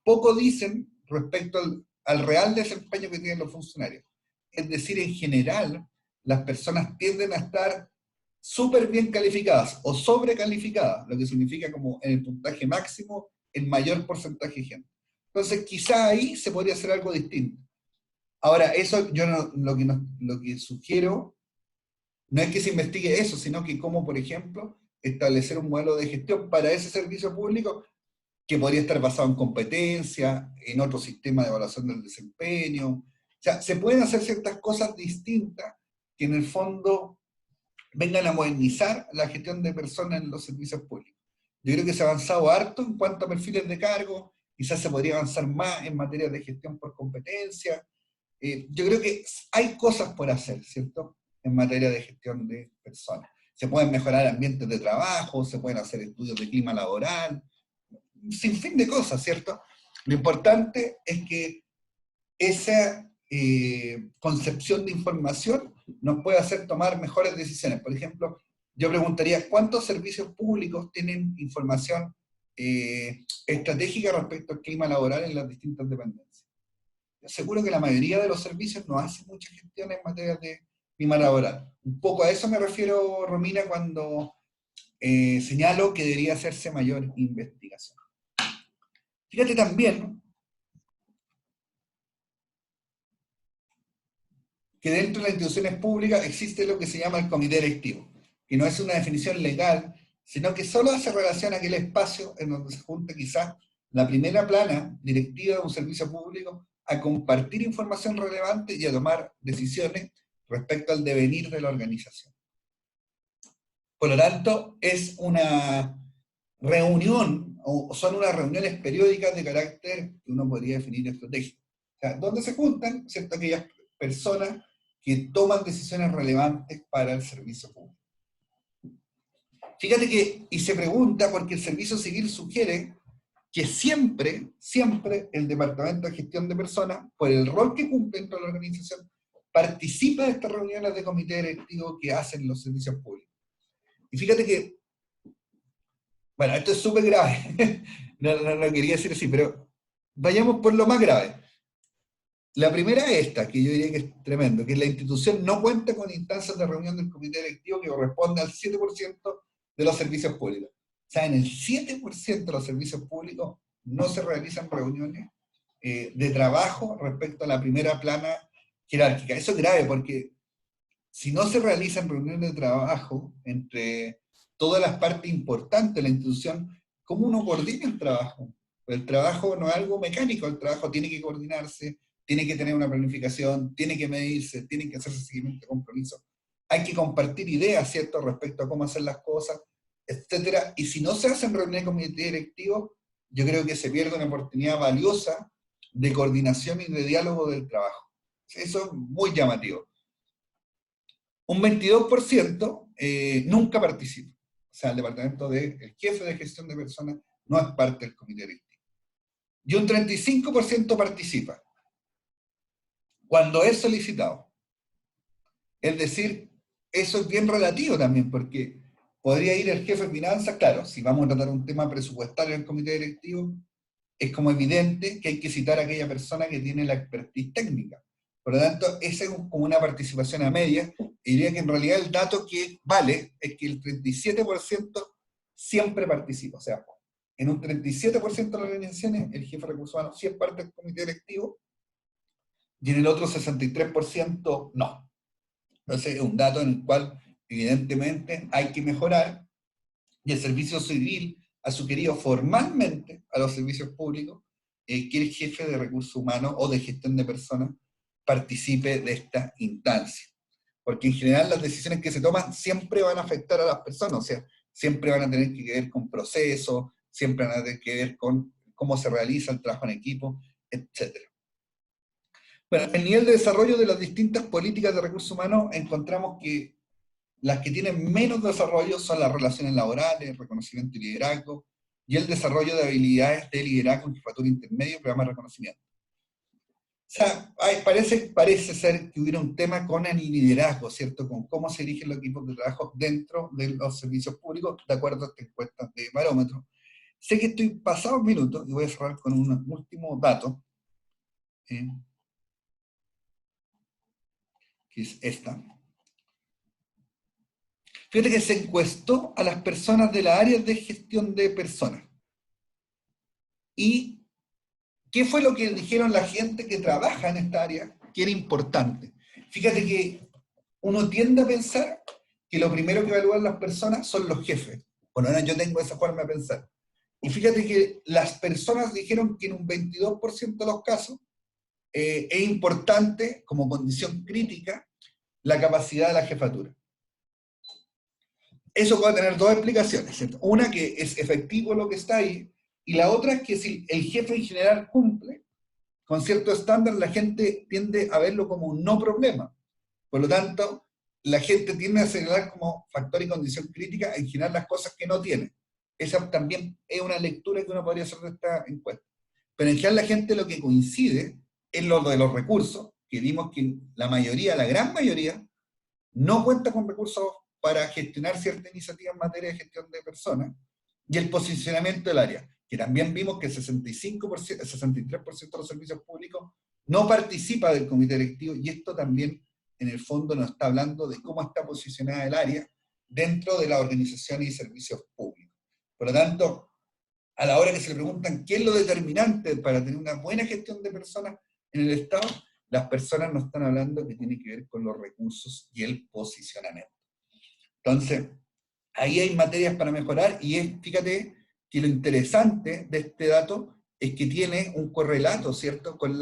[SPEAKER 1] poco dicen respecto al real desempeño que tienen los funcionarios. Es decir, en general, las personas tienden a estar súper bien calificadas o sobrecalificadas, lo que significa como en el puntaje máximo, el mayor porcentaje de gente. Entonces, quizá ahí se podría hacer algo distinto. Ahora, eso yo lo que sugiero no es que se investigue eso, sino que como, por ejemplo, establecer un modelo de gestión para ese servicio público que podría estar basado en competencia, en otro sistema de evaluación del desempeño. O sea, se pueden hacer ciertas cosas distintas que en el fondo vengan a modernizar la gestión de personas en los servicios públicos. Yo creo que se ha avanzado harto en cuanto a perfiles de cargo, quizás se podría avanzar más en materia de gestión por competencia. Yo creo que hay cosas por hacer, ¿cierto?, en materia de gestión de personas. Se pueden mejorar ambientes de trabajo, se pueden hacer estudios de clima laboral, sin fin de cosas, ¿cierto? Lo importante es que esa concepción de información nos puede hacer tomar mejores decisiones. Por ejemplo, yo preguntaría, ¿cuántos servicios públicos tienen información estratégica respecto al clima laboral en las distintas dependencias? Yo seguro que la mayoría de los servicios no hace mucha gestión en materia de clima laboral. Un poco a eso me refiero, Romina, cuando señalo que debería hacerse mayor investigación. Fíjate también que dentro de las instituciones públicas existe lo que se llama el comité directivo, que no es una definición legal, sino que solo hace relación a aquel espacio en donde se junta quizás la primera plana directiva de un servicio público a compartir información relevante y a tomar decisiones respecto al devenir de la organización. Por lo tanto, es una reunión, o son unas reuniones periódicas de carácter que uno podría definir estratégico. O sea, donde se juntan, ¿cierto?, aquellas personas que toman decisiones relevantes para el servicio público. Fíjate que, y se pregunta, porque el Servicio Civil sugiere que siempre el Departamento de Gestión de Personas, por el rol que cumple dentro de la organización, participa de estas reuniones de comité directivo que hacen los servicios públicos. Y fíjate que, bueno, esto es súper grave, no quería decir así, pero vayamos por lo más grave. La primera es esta, que yo diría que es tremendo, que la institución no cuenta con instancias de reunión del comité directivo que corresponde al 7% de los servicios públicos. O sea, en el 7% de los servicios públicos no se realizan reuniones de trabajo respecto a la primera plana jerárquica. Eso es grave porque si no se realizan reuniones de trabajo entre todas las partes importantes de la institución, ¿cómo uno coordina el trabajo? Pues el trabajo no es algo mecánico, el trabajo tiene que coordinarse, tiene que tener una planificación, tiene que medirse, tiene que hacerse seguimiento de compromiso. hay que compartir ideas, ¿cierto?, respecto a cómo hacer las cosas, etcétera. Y si no se hacen reuniones de comité directivo, yo creo que se pierde una oportunidad valiosa de coordinación y de diálogo del trabajo. Eso es muy llamativo. Un 22% nunca participa. O sea, el departamento el jefe de gestión de personas no es parte del comité directivo. Y un 35% participa cuando es solicitado. Es decir, eso es bien relativo también, porque podría ir el jefe de finanzas, claro, si vamos a tratar un tema presupuestario en el comité directivo, es como evidente que hay que citar a aquella persona que tiene la expertise técnica. Por lo tanto, esa es como una participación a media, y diría que en realidad el dato que vale es que el 37% siempre participa. O sea, en un 37% de las organizaciones, el jefe de recursos humanos sí es parte del comité directivo, y en el otro 63% no. Entonces, es un dato en el cual, evidentemente, hay que mejorar, y el servicio civil ha sugerido formalmente a los servicios públicos que el jefe de recursos humanos o de gestión de personas participe de esta instancia. Porque en general las decisiones que se toman siempre van a afectar a las personas, o sea, siempre van a tener que ver con procesos, siempre van a tener que ver con cómo se realiza el trabajo en equipo, etc. Bueno, el nivel de desarrollo de las distintas políticas de recursos humanos, encontramos que las que tienen menos desarrollo son las relaciones laborales, el reconocimiento y liderazgo, y el desarrollo de habilidades de liderazgo en jefatura intermedio y programa de reconocimiento. O sea, parece ser que hubiera un tema con el liderazgo, ¿cierto? Con cómo se dirigen los equipos de trabajo dentro de los servicios públicos, de acuerdo a esta encuesta de barómetro. Sé que estoy pasado un minuto y voy a cerrar con un último dato, que es esta. Fíjate que se encuestó a las personas de las áreas de gestión de personas. ¿Y qué fue lo que dijeron la gente que trabaja en esta área que era importante? Fíjate que uno tiende a pensar que lo primero que evalúan las personas son los jefes. Bueno, yo tengo esa forma de pensar. Y fíjate que las personas dijeron que en un 22% de los casos es importante, como condición crítica, la capacidad de la jefatura. Eso puede tener dos explicaciones, ¿cierto? Una, que es efectivo lo que está ahí, y la otra es que si el jefe en general cumple con cierto estándar, la gente tiende a verlo como un no problema. Por lo tanto, la gente tiende a señalar como factor y condición crítica en general las cosas que no tiene. Esa también es una lectura que uno podría hacer de esta encuesta. Pero en general la gente lo que coincide es lo de los recursos, que vimos que la mayoría, la gran mayoría, no cuenta con recursos para gestionar cierta iniciativa en materia de gestión de personas, y el posicionamiento del área, que también vimos que el 63% de los servicios públicos no participa del comité directivo, y esto también en el fondo nos está hablando de cómo está posicionada el área dentro de las organizaciones y servicios públicos. Por lo tanto, a la hora que se le preguntan qué es lo determinante para tener una buena gestión de personas en el Estado, las personas nos están hablando que tiene que ver con los recursos y el posicionamiento. Entonces, ahí hay materias para mejorar, y fíjate que lo interesante de este dato es que tiene un correlato, ¿cierto?, con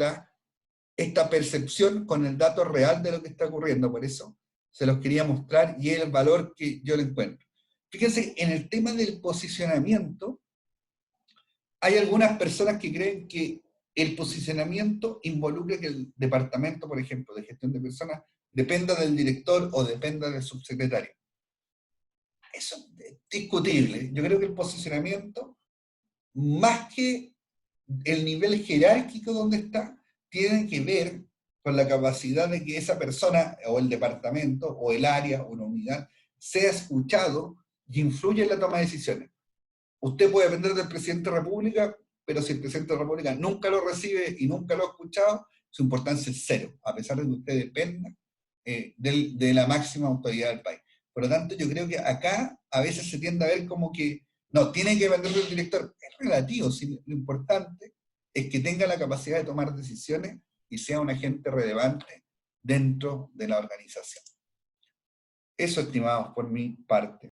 [SPEAKER 1] esta percepción, con el dato real de lo que está ocurriendo. Por eso se los quería mostrar, y el valor que yo le encuentro. Fíjense, en el tema del posicionamiento, hay algunas personas que creen que el posicionamiento involucra que el departamento, por ejemplo, de gestión de personas, dependa del director o dependa del subsecretario. Eso es discutible. Yo creo que el posicionamiento, más que el nivel jerárquico donde está, tiene que ver con la capacidad de que esa persona, o el departamento, o el área, o una unidad, sea escuchado y influya en la toma de decisiones. Usted puede depender del presidente de la República, pero si el presidente de la República nunca lo recibe y nunca lo ha escuchado, su importancia es cero, a pesar de que usted dependa de la máxima autoridad del país. Por lo tanto, yo creo que acá a veces se tiende a ver como que, no, tiene que depender del director. Es relativo, ¿sí? Lo importante es que tenga la capacidad de tomar decisiones y sea un agente relevante dentro de la organización. Eso, estimados, por mi parte.